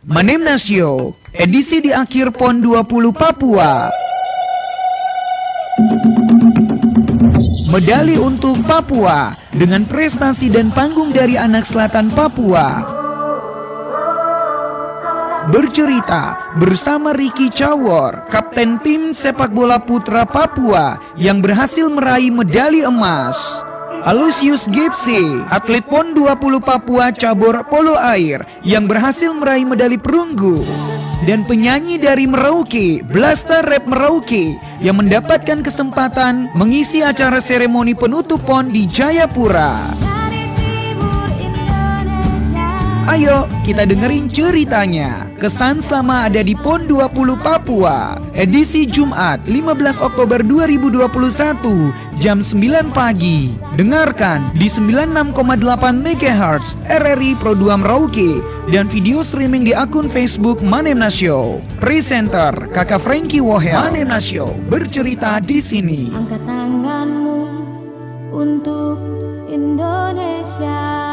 Manemnasio, edisi di akhir PON 20 Papua. Medali untuk Papua dengan prestasi dan panggung dari anak selatan Papua. Bercerita bersama Ricky Cawor, kapten tim sepak bola putra Papua yang berhasil meraih medali emas. Aloysius Gipsy, atlet PON 20 Papua cabur polo air yang berhasil meraih medali perunggu. Dan penyanyi dari Merauke, Blaster Rap Merauke, yang mendapatkan kesempatan mengisi acara seremoni penutup PON di Jayapura. Ayo kita dengerin ceritanya. Kesan selama ada di PON 20 Papua. Edisi Jumat 15 Oktober 2021 jam 9 pagi. Dengarkan di 96,8 MHz RRI Pro 2 Merauke dan video streaming di akun Facebook Manemnasio. Presenter Kakak Frankie Wohel. Manemnasio bercerita di sini. Angkat tanganmu untuk Indonesia.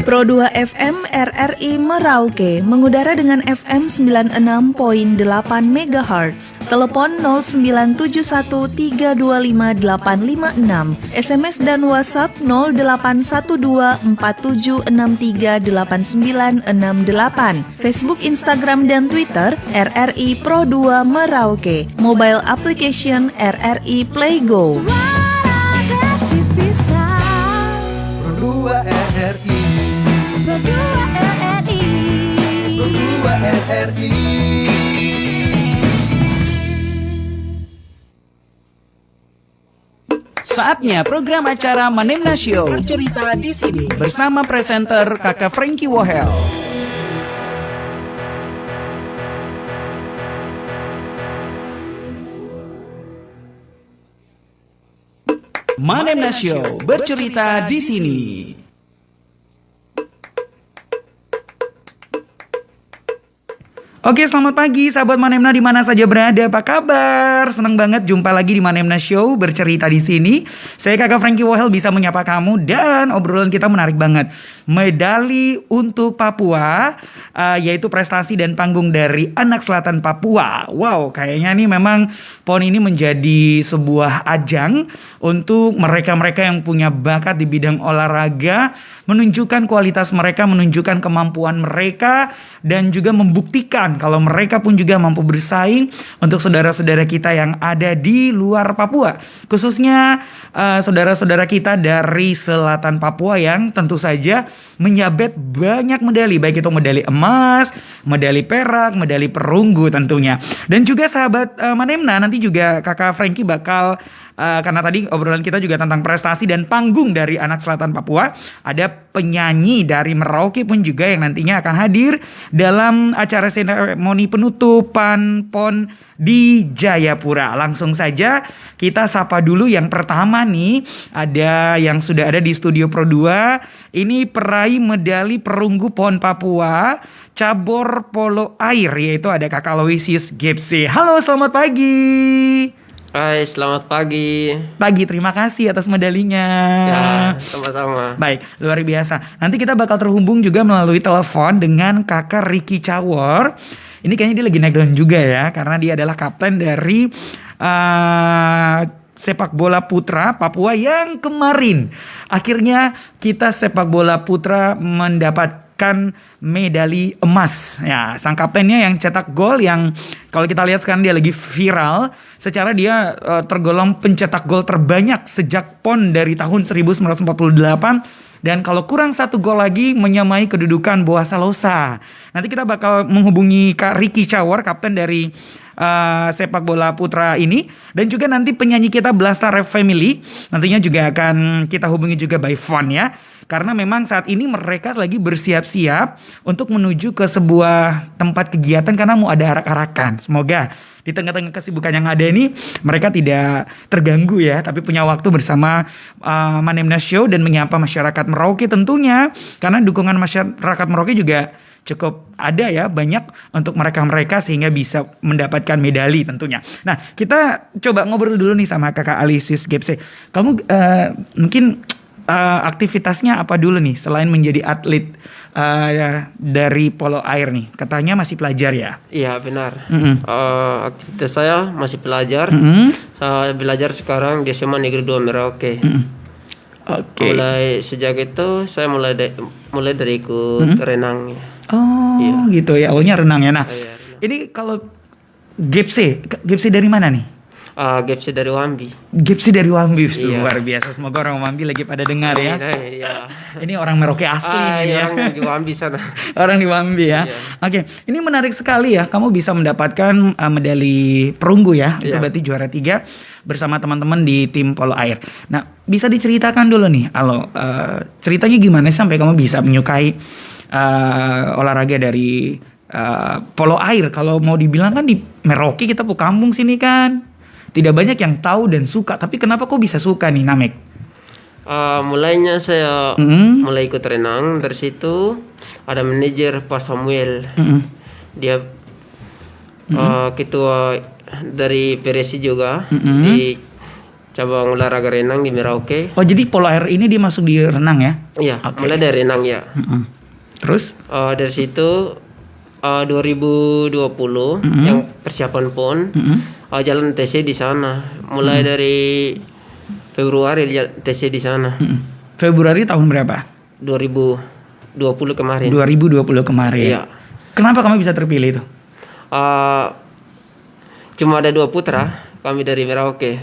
Pro 2 FM RRI Merauke mengudara dengan FM 96.8 MHz. Telepon 09713258556. SMS dan WhatsApp 081247638968. Facebook, Instagram dan Twitter RRI Pro 2 Merauke. Mobile application RRI Play Go. Pro 2 RRI. Saatnya program acara Manemnasio bercerita di sini bersama presenter Kakak Frankie Wohel. Manemnasio bercerita di sini. Oke, selamat pagi sahabat Manemna di mana saja berada. Apa kabar? Senang banget jumpa lagi di Manemna Show bercerita di sini. Saya Kakak Frankie Wohel bisa menyapa kamu dan obrolan kita menarik banget. Medali untuk Papua, yaitu prestasi dan panggung dari anak selatan Papua. Wow, kayaknya nih memang PON ini menjadi sebuah ajang untuk mereka-mereka yang punya bakat di bidang olahraga, menunjukkan kualitas mereka, menunjukkan kemampuan mereka, dan juga membuktikan kalau mereka pun juga mampu bersaing untuk saudara-saudara kita yang ada di luar Papua. Khususnya saudara-saudara kita dari selatan Papua yang tentu saja menyabet banyak medali. Baik itu medali emas, medali perak, medali perunggu tentunya. Dan juga sahabat Manemna, nanti juga Kakak Frankie bakal karena tadi obrolan kita juga tentang prestasi dan panggung dari anak selatan Papua. Ada penyanyi dari Merauke pun juga yang nantinya akan hadir dalam acara seremoni penutupan PON di Jayapura. Langsung saja kita sapa dulu yang pertama nih. Ada yang sudah ada di studio Pro 2. Ini peraih medali perunggu PON Papua cabur polo air, yaitu ada Kakak Aloysius Gipsy. Halo, selamat pagi. Hai, selamat pagi. Pagi, terima kasih atas medalinya. Ya, sama-sama. Baik, luar biasa. Nanti kita bakal terhubung juga melalui telepon dengan Kakak Ricky Cawor. Ini kayaknya dia lagi naik daun juga ya, karena dia adalah kapten dari sepak bola putra Papua yang kemarin akhirnya kita sepak bola putra mendapatkan medali emas. Ya, sang kaptennya yang cetak gol yang kalau kita lihat sekarang dia lagi viral. Secara dia tergolong pencetak gol terbanyak sejak PON dari tahun 1948. Dan kalau kurang satu gol lagi menyamai kedudukan Boa Salosa. Nanti kita bakal menghubungi Kak Ricky Cawor, kapten dari sepak bola putra ini. Dan juga nanti penyanyi kita Blaster Rap Family. Nantinya juga akan kita hubungi juga by phone ya. Karena memang saat ini mereka lagi bersiap-siap untuk menuju ke sebuah tempat kegiatan karena mau ada arak-arakan. Semoga di tengah-tengah kesibukan yang ada ini mereka tidak terganggu ya, tapi punya waktu bersama Manemna Show dan menyapa masyarakat Merauke tentunya. Karena dukungan masyarakat Merauke juga cukup ada ya, banyak untuk mereka-mereka sehingga bisa mendapatkan medali tentunya. Nah, kita coba ngobrol dulu nih sama Kakak Aloysius Gipsy. Kamu mungkin aktivitasnya apa dulu nih selain menjadi atlet dari polo air nih? Katanya masih pelajar ya? Iya benar. Mm-mm. Aktivitas saya masih pelajar. Mm-mm. Saya belajar sekarang di SMA Negeri 2 Merauke. Mm-mm. Oke. Mulai sejak itu saya mulai dari ikut renang. Oh Iya. gitu ya, awalnya renang ya. Nah Iya, renang. ini kalau Gepsi dari mana nih? Gapsi dari Wambi. Gepsi dari Wambi, Iya. luar biasa. Semoga orang Wambi lagi pada dengar ya. Iya. Ini orang Merauke asli nih ya. Yang di Wambi sana. Orang di Wambi ya. Iya. Oke, ini menarik sekali ya. Kamu bisa mendapatkan medali perunggu ya. Itu Iya. berarti juara 3 bersama teman-teman di tim polo air. Nah, bisa diceritakan dulu nih, ceritanya gimana sih sampai kamu bisa menyukai olahraga dari polo air? Kalau mau dibilang kan di Merauke kita kampung sini kan. Tidak banyak yang tahu dan suka. Tapi kenapa kok bisa suka nih, Namek? Mulainya saya Mm. mulai ikut renang. Dari situ ada manajer Pak Samuel. Mm-mm. Dia ketua dari PRSI juga Mm-mm. di cabang olahraga renang di Merauke. Oh, jadi polo air ini dia masuk di renang ya? Iya, Oke. mulai dari renang ya. Mm-mm. Terus? Dari situ 2020 yang persiapan PON Mm-mm. jalan TC di sana. Mulai dari Februari TC di sana. Mm-mm. Februari tahun berapa? 2020 kemarin. 2020 kemarin. Iya. Kenapa kamu bisa terpilih itu? Cuma ada 2 putra kami dari Merauke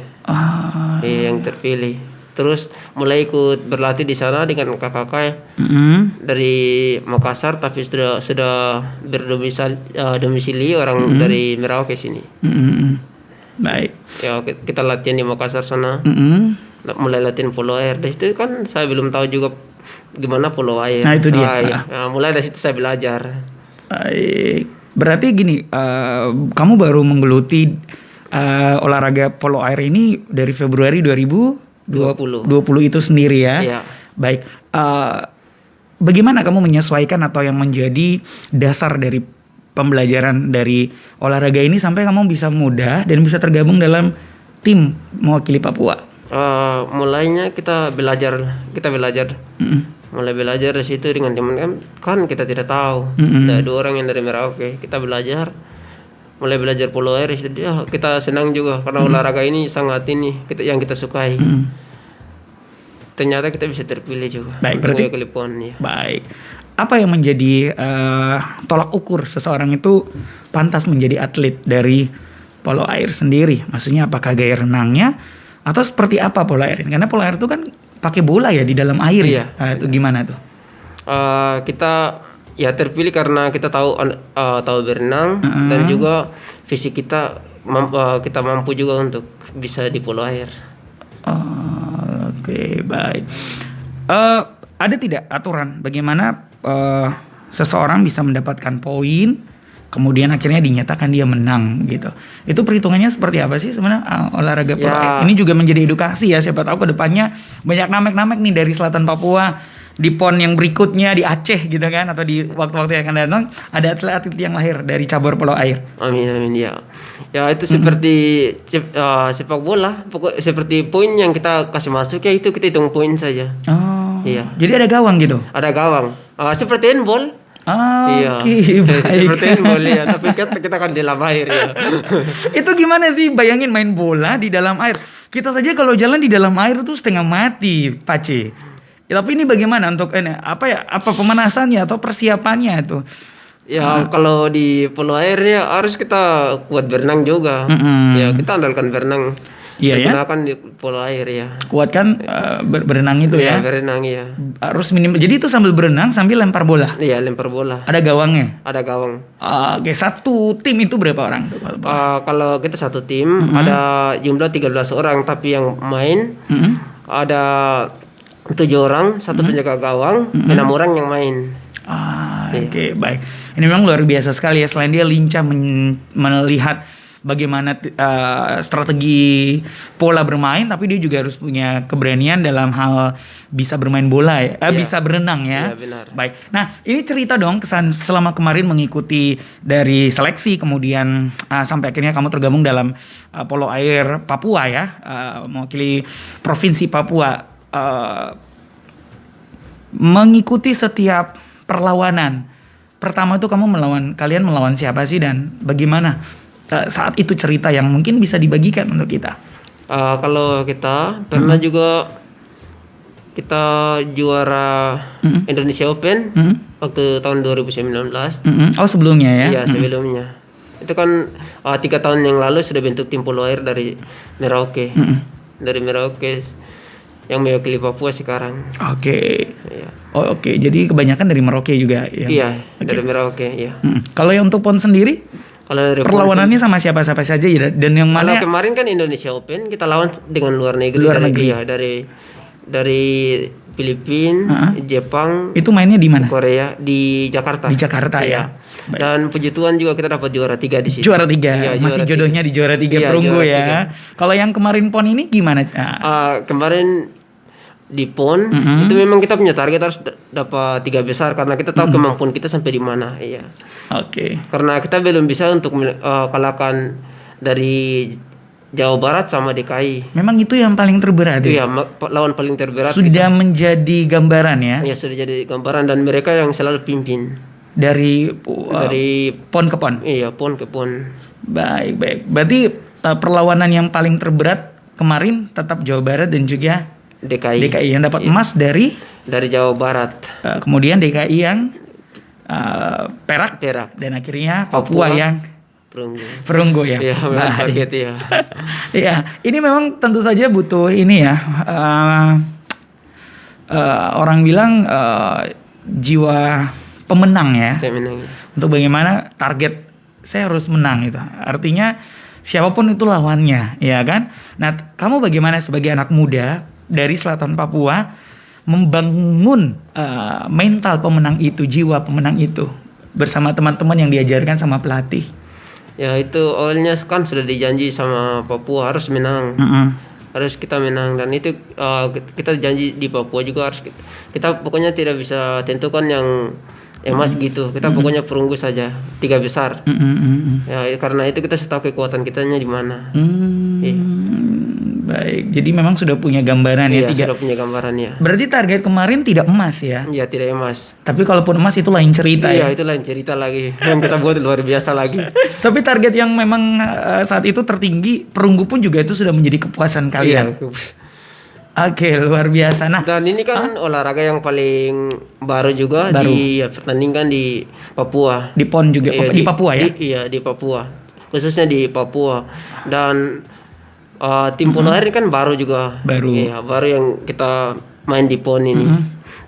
yang terpilih. Terus mulai ikut berlatih di sana dengan kakak-kakak dari Makassar, tapi sudah berdomisili orang dari Merauke sini. Baik. Ya kita latihan di Makassar sana. Mulai latihan polo air. Dari situ kan saya belum tahu juga gimana polo air. Nah, itu dia. Iya. Nah, mulai dari situ saya belajar. Baik. Berarti gini, kamu baru menggeluti olahraga polo air ini dari Februari 2020 itu sendiri ya. Iya. Baik. Bagaimana kamu menyesuaikan atau yang menjadi dasar dari pembelajaran dari olahraga ini sampai kamu bisa mudah dan bisa tergabung dalam tim mewakili Papua? Mulainya kita belajar. Mulai belajar dari situ dengan teman kan kita tidak tahu. Ada 2 orang yang dari Merauke. Kita belajar. Mulai belajar polo air itu kita senang juga karena olahraga ini sangat yang kita sukai. Ternyata kita bisa terpilih juga. Baik, berarti mewakili PON, ya. Baik. Apa yang menjadi tolak ukur seseorang itu pantas menjadi atlet dari polo air sendiri? Maksudnya apakah gaya renangnya atau seperti apa polo air ini? Karena polo air itu kan pakai bola ya di dalam air. Iya. Itu gimana tuh? Kita ya terpilih karena kita tahu berenang dan juga fisik kita mampu juga untuk bisa di polo air. Oke, baik. Ada tidak aturan bagaimana seseorang bisa mendapatkan poin, kemudian akhirnya dinyatakan dia menang gitu? Itu perhitungannya seperti apa sih sebenarnya olahraga polo air? Ini juga menjadi edukasi ya, siapa tahu kedepannya banyak namek-namek nih dari selatan Papua di PON yang berikutnya di Aceh gitu kan, atau di waktu-waktu yang akan datang ada atlet-atlet yang lahir dari cabur polo air. Amin ya. Ya itu seperti sepak bola, pokok seperti poin yang kita kasih masuk ya itu kita hitung poin saja. Oh. Iya. Jadi ada gawang gitu. Ada gawang. Seperti handball. Iya. Oke, baik. Seperti handball ya, tapi kita kan di dalam air ya. Itu gimana sih bayangin main bola di dalam air? Kita saja kalau jalan di dalam air tuh setengah mati, Pace. Ya, tapi ini bagaimana untuk apa pemanasannya atau persiapannya itu? Ya kalau di polo air ya harus kita kuat berenang juga. Ya kita andalkan berenang. Iya ya. Gunakan di polo air ya. Kuatkan berenang itu ya. Berenang ya. Harus minimal. Jadi itu sambil berenang sambil lempar bola. Iya lempar bola. Ada gawangnya. Ada gawang. Oke, satu tim itu berapa orang tuh? Kalau kita satu tim ada jumlah 13 orang, tapi yang main ada 7 orang, 1 penjaga gawang, 6 orang yang main. Oke, baik. Ini memang luar biasa sekali ya. Selain dia lincah melihat bagaimana strategi pola bermain, tapi dia juga harus punya keberanian dalam hal bisa bermain bola ya, bisa berenang ya. Iya, benar. Baik. Nah, ini cerita dong kesan selama kemarin mengikuti dari seleksi, kemudian sampai akhirnya kamu tergabung dalam polo air Papua ya, mewakili provinsi Papua. mengikuti setiap perlawanan. Pertama tuh kalian melawan siapa sih dan bagaimana saat itu cerita yang mungkin bisa dibagikan untuk kita? Kalau kita pernah juga kita juara Indonesia Open waktu tahun 2019. Oh sebelumnya ya? Iya sebelumnya. Itu kan 3 tahun yang lalu sudah bentuk tim polo air dari Merauke. Dari Merauke yang mewakili Papua sekarang. Oke. Iya. Oh oke. Jadi kebanyakan dari Merauke juga ya? Iya dari Merauke. Iya. Kalau yang untuk PON sendiri? Kalau dari Perlawanannya sama siapa-siapa saja ya? Dan yang mana? Kalau kemarin kan Indonesia Open kita lawan dengan luar negeri. Iya, dari Filipina, Jepang. Itu mainnya di mana? Korea di Jakarta. Di Jakarta ya. Baik. Dan puji Tuhan juga kita dapat juara 3 di situ. Juara 3. Iya, Masih juara jodohnya di juara 3 Iya, perunggu juara ya. Kalau yang kemarin PON ini gimana? Kemarin di PON itu memang kita punya target harus dapat 3 besar karena kita tahu kemampuan kita sampai di mana. Iya. Oke. Karena kita belum bisa untuk kalahkan dari Jawa Barat sama DKI. Memang itu yang paling terberat ya? Iya, lawan paling terberat. Sudah menjadi gambaran ya? Ya sudah jadi gambaran dan mereka yang selalu pimpin. Dari PON ke PON? Iya, PON ke PON. Baik. Berarti perlawanan yang paling terberat kemarin tetap Jawa Barat dan juga DKI yang dapat emas dari Jawa Barat. Kemudian DKI yang perak dan akhirnya Papua yang perunggu ya. Iya, target ya. Iya, ini memang tentu saja butuh ini ya. Orang bilang jiwa pemenang ya. Untuk bagaimana target saya harus menang itu. Artinya siapapun itu lawannya, ya kan? Nah, kamu bagaimana sebagai anak muda dari selatan Papua membangun mental pemenang itu, jiwa pemenang itu bersama teman-teman yang diajarkan sama pelatih? Ya itu awalnya kan sudah dijanji sama Papua harus menang, harus kita menang dan itu kita janji di Papua juga harus kita pokoknya tidak bisa tentukan yang emas gitu, kita pokoknya perunggu saja 3 besar. Ya karena itu kita tahu kekuatan kitanya di mana. Baik, jadi memang sudah punya gambaran ya? Sudah punya gambaran ya. Berarti target kemarin tidak emas ya? Iya tidak emas. Tapi kalaupun emas itu lain cerita ya? Iya itu lain cerita lagi, yang kita buat luar biasa lagi. Tapi target yang memang saat itu tertinggi, perunggu pun juga itu sudah menjadi kepuasan kalian? Iya. Oke, luar biasa. Nah, dan ini kan olahraga yang paling baru juga pertandingan di Papua. Di PON juga, di Papua ya? Iya di Papua, khususnya di Papua. Dan tim polo air kan baru juga. Iya, baru yang kita main di PON ini.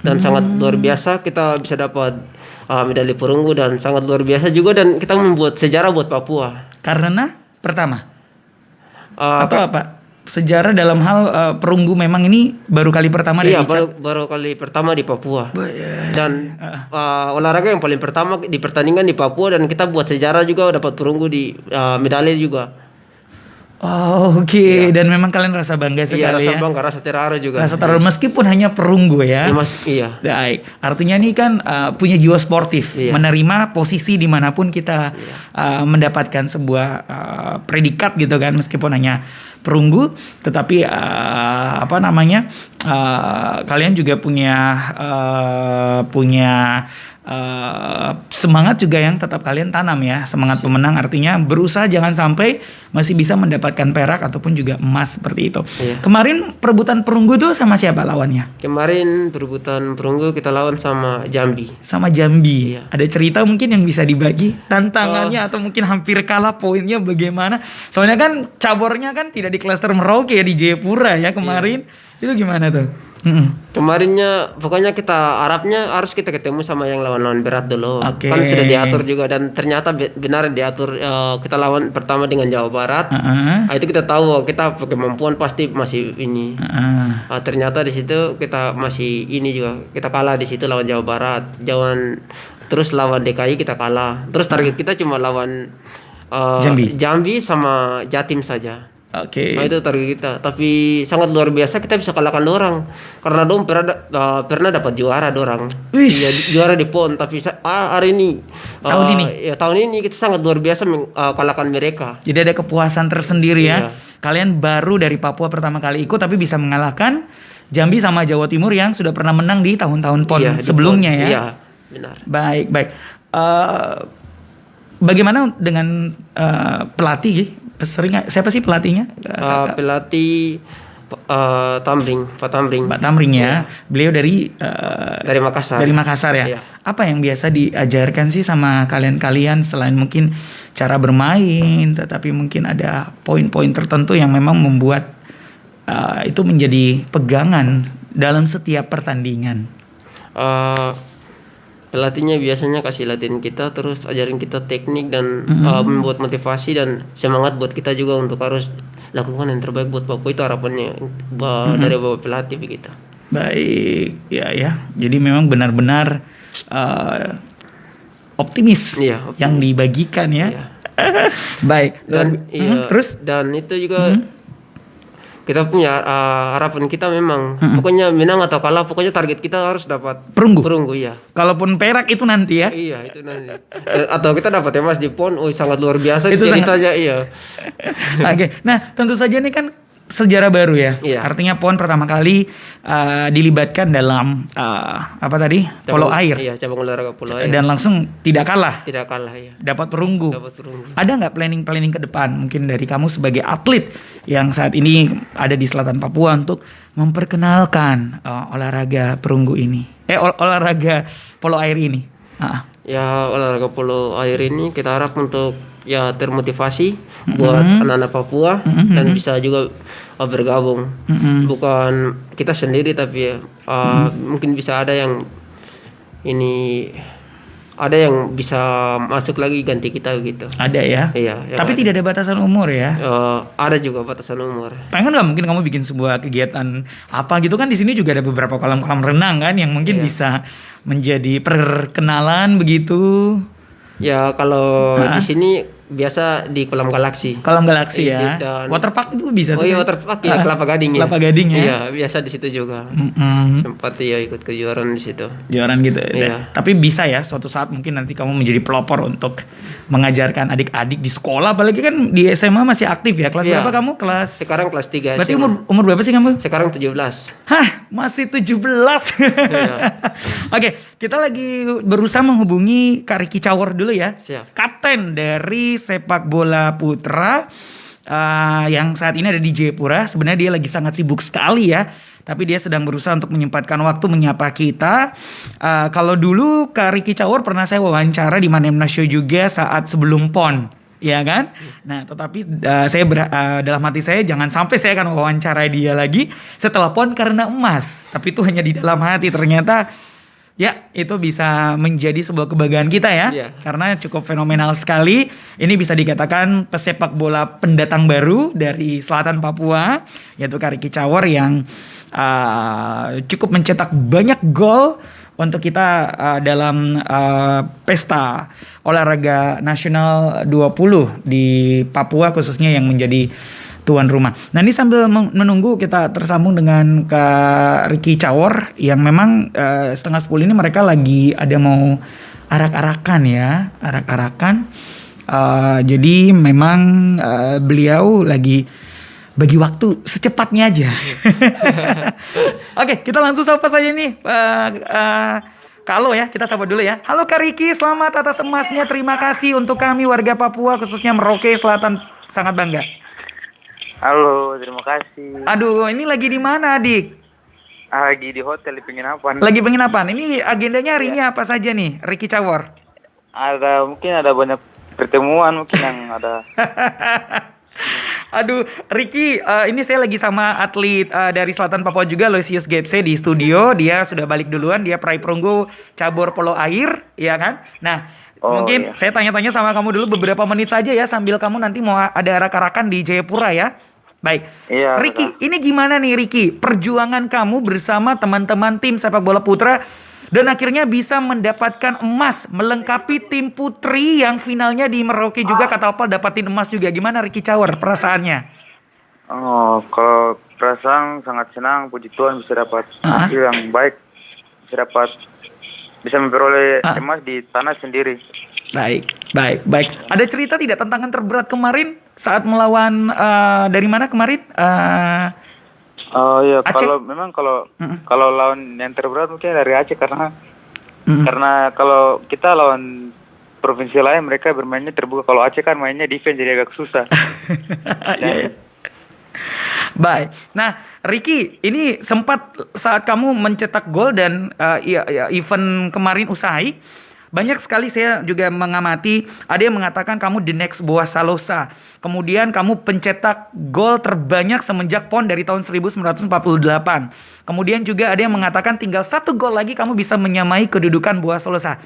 Dan sangat luar biasa kita bisa dapat medali perunggu dan sangat luar biasa juga dan kita membuat sejarah buat Papua. Karena pertama atau apa? Sejarah dalam hal perunggu memang ini baru kali pertama baru kali pertama di Papua. Dan olahraga yang paling pertama di pertandingan di Papua dan kita buat sejarah juga dapat perunggu di medali juga. Oh, oke. Dan memang kalian rasa bangga sekali ya. Iya, rasa bangga, rasa terharu juga. Rasa terharu meskipun hanya perunggu ya. Iya. Baik. Artinya ini kan punya jiwa sportif, menerima posisi dimanapun kita mendapatkan sebuah predikat gitu kan, meskipun hanya perunggu, tetapi kalian juga punya semangat juga yang tetap kalian tanam ya, semangat pemenang, artinya berusaha jangan sampai masih bisa mendapatkan perak ataupun juga emas seperti itu. Kemarin perebutan perunggu tuh sama siapa lawannya? Kemarin perebutan perunggu kita lawan sama Jambi. Sama Jambi. Ada cerita mungkin yang bisa dibagi tantangannya atau mungkin hampir kalah poinnya bagaimana? Soalnya kan cabornya kan tidak di klaster Merauke ya, di Jayapura ya kemarin. Itu gimana tuh? Kemarinnya pokoknya kita harapnya harus kita ketemu sama yang lawan-lawan berat dulu. Kan sudah diatur juga dan ternyata benar diatur. Kita lawan pertama dengan Jawa Barat. Itu kita tahu kita kemampuan pasti masih ini. Ternyata di situ kita masih ini juga, kita kalah di situ lawan Jawa Barat. Terus lawan DKI kita kalah. Terus target kita cuma lawan Jambi sama Jatim saja. Nah itu target kita, tapi sangat luar biasa kita bisa kalahkan dorang karena dong pernah dapat juara dorang. Juara di PON, tapi hari ini tahun ini kita sangat luar biasa kalahkan mereka. Jadi ada kepuasan tersendiri ya. Kalian baru dari Papua pertama kali ikut tapi bisa mengalahkan Jambi sama Jawa Timur yang sudah pernah menang di tahun-tahun PON Iya, di sebelumnya PON. ya. Iya, benar. Baik. Bagaimana dengan pelatih? Siapa sih pelatihnya? Pelatih Pak Tamring. Pak Tamring ya. Beliau dari Dari Makassar. Dari Makassar ya. Iya. Apa yang biasa diajarkan sih sama kalian-kalian selain mungkin cara bermain, tetapi mungkin ada poin-poin tertentu yang memang membuat itu menjadi pegangan dalam setiap pertandingan. Pelatihnya biasanya kasih latihan kita, terus ajarin kita teknik dan membuat motivasi dan semangat buat kita juga untuk harus lakukan yang terbaik buat Papua. Itu harapannya dari Bapak pelatih begitu. Baik, ya. Jadi memang benar-benar optimis Iya, optimis. yang dibagikan ya. Iya. Baik. Terus dan itu juga kita punya harapan kita memang pokoknya menang atau kalah, pokoknya target kita harus dapat perunggu ya. kalaupun perak itu nanti ya. Iya, itu nanti. Atau kita dapat emas di PON, sangat luar biasa Itu ceritanya, iya. Oke. Nah, tentu saja ini kan sejarah baru ya. Iya. Artinya PON pertama kali dilibatkan dalam apa tadi? Polo air. Iya, cabang olahraga polo air. Dan langsung tidak kalah. Tidak kalah ya. Dapat perunggu. Dapat perunggu. Ada nggak planning ke depan mungkin dari kamu sebagai atlet yang saat ini ada di selatan Papua untuk memperkenalkan olahraga perunggu ini? Olahraga polo air ini. Ya, olahraga polo air ini kita harap untuk ya termotivasi buat anak-anak Papua dan bisa juga bergabung. Bukan kita sendiri tapi mungkin bisa ada yang bisa masuk lagi ganti kita gitu. Ada ya? Iya. Tapi tidak ada batasan umur ya? Ada juga batasan umur. Pengen nggak mungkin kamu bikin sebuah kegiatan apa gitu kan? Di sini juga ada beberapa kolam-kolam renang kan yang mungkin bisa menjadi perkenalan begitu. Ya kalau di sini biasa di kolam galaksi. Kolam galaksi ya. Dan Waterpark itu bisa tuh. Oh iya, kan? waterpark ya, Kelapa Gading ya. Kelapa Gading ya. Iya, biasa di situ juga. Sempat ya ikut kejuaraan di situ. Kejuaraan gitu. Iya. Tapi bisa ya suatu saat mungkin nanti kamu menjadi pelopor untuk mengajarkan adik-adik di sekolah, apalagi kan di SMA masih aktif ya. Kelas Iya. berapa kamu? Sekarang kelas 3 Berarti SMA. umur berapa sih kamu? Sekarang 17. Hah, masih 17. Iya. Oke, kita lagi berusaha menghubungi Kak Ricky Cawor dulu ya. Siap. Kapten dari sepak bola putra yang saat ini ada di Jayapura. Sebenarnya dia lagi sangat sibuk sekali ya. Tapi dia sedang berusaha untuk menyempatkan waktu menyapa kita. Kalau dulu Kak Ricky Cawor pernah saya wawancara di Manemna Show juga saat sebelum PON. Ya kan? Nah, tetapi saya dalam hati saya jangan sampai saya akan wawancara dia lagi setelah PON karena emas. Tapi itu hanya di dalam hati, ternyata ya itu bisa menjadi sebuah kebanggaan kita ya. Iya. Karena cukup fenomenal sekali. Ini bisa dikatakan pesepak bola pendatang baru dari selatan Papua, yaitu Kak Ricky Cawor yang cukup mencetak banyak gol untuk kita dalam pesta olahraga nasional 20 di Papua khususnya yang menjadi tuan rumah. Nah, ini sambil menunggu kita tersambung dengan Kak Ricky Cawor yang memang 9:30 ini mereka lagi ada mau arak-arakan ya, jadi memang beliau lagi bagi waktu secepatnya aja. Oke, kita langsung sapa saja nih. Halo ya, kita sapa dulu ya. Halo Kak Ricky, selamat atas emasnya. Terima kasih untuk kami warga Papua khususnya Merauke Selatan, sangat bangga. Halo, terima kasih. Aduh, ini lagi di mana, Dik? Lagi di hotel di penginapan. Lagi penginapan. Ini agendanya hari ini apa saja nih, Ricky Cawor? Mungkin ada banyak pertemuan mungkin yang ada. Aduh, Ricky, ini saya lagi sama atlet dari Selatan Papua juga, Lucius Gepse di studio. Dia sudah balik duluan, dia peraih perunggu cabur polo air, ya kan? Nah, mungkin saya tanya-tanya sama kamu dulu beberapa menit saja ya, sambil kamu nanti mau ada arak-arakan di Jayapura ya. Baik, Iya, Ricky, ini gimana nih Ricky, perjuangan kamu bersama teman-teman tim sepak bola putra dan akhirnya bisa mendapatkan emas, melengkapi tim putri yang finalnya di Merauke juga, kata Opal dapatin emas juga. Gimana Ricky Cawor perasaannya? Oh, kalau perasaan sangat senang, puji Tuhan bisa dapat hasil yang baik, bisa memperoleh emas di tanah sendiri. Baik. Ada cerita tidak tantangan terberat kemarin saat melawan dari mana kemarin? Oh iya, Aceh. kalau lawan yang terberat mungkin dari Aceh karena Mm-mm. karena kalau kita lawan provinsi lain mereka bermainnya terbuka. Kalau Aceh kan mainnya defense jadi agak susah. Iya, iya. Baik. Nah, Ricky, ini sempat saat kamu mencetak gol dan event kemarin usai, banyak sekali saya juga mengamati, ada yang mengatakan kamu the next Boa Salosa. Kemudian kamu pencetak gol terbanyak semenjak PON dari tahun 1948. Kemudian juga ada yang mengatakan tinggal 1 gol lagi kamu bisa menyamai kedudukan Boa Salosa.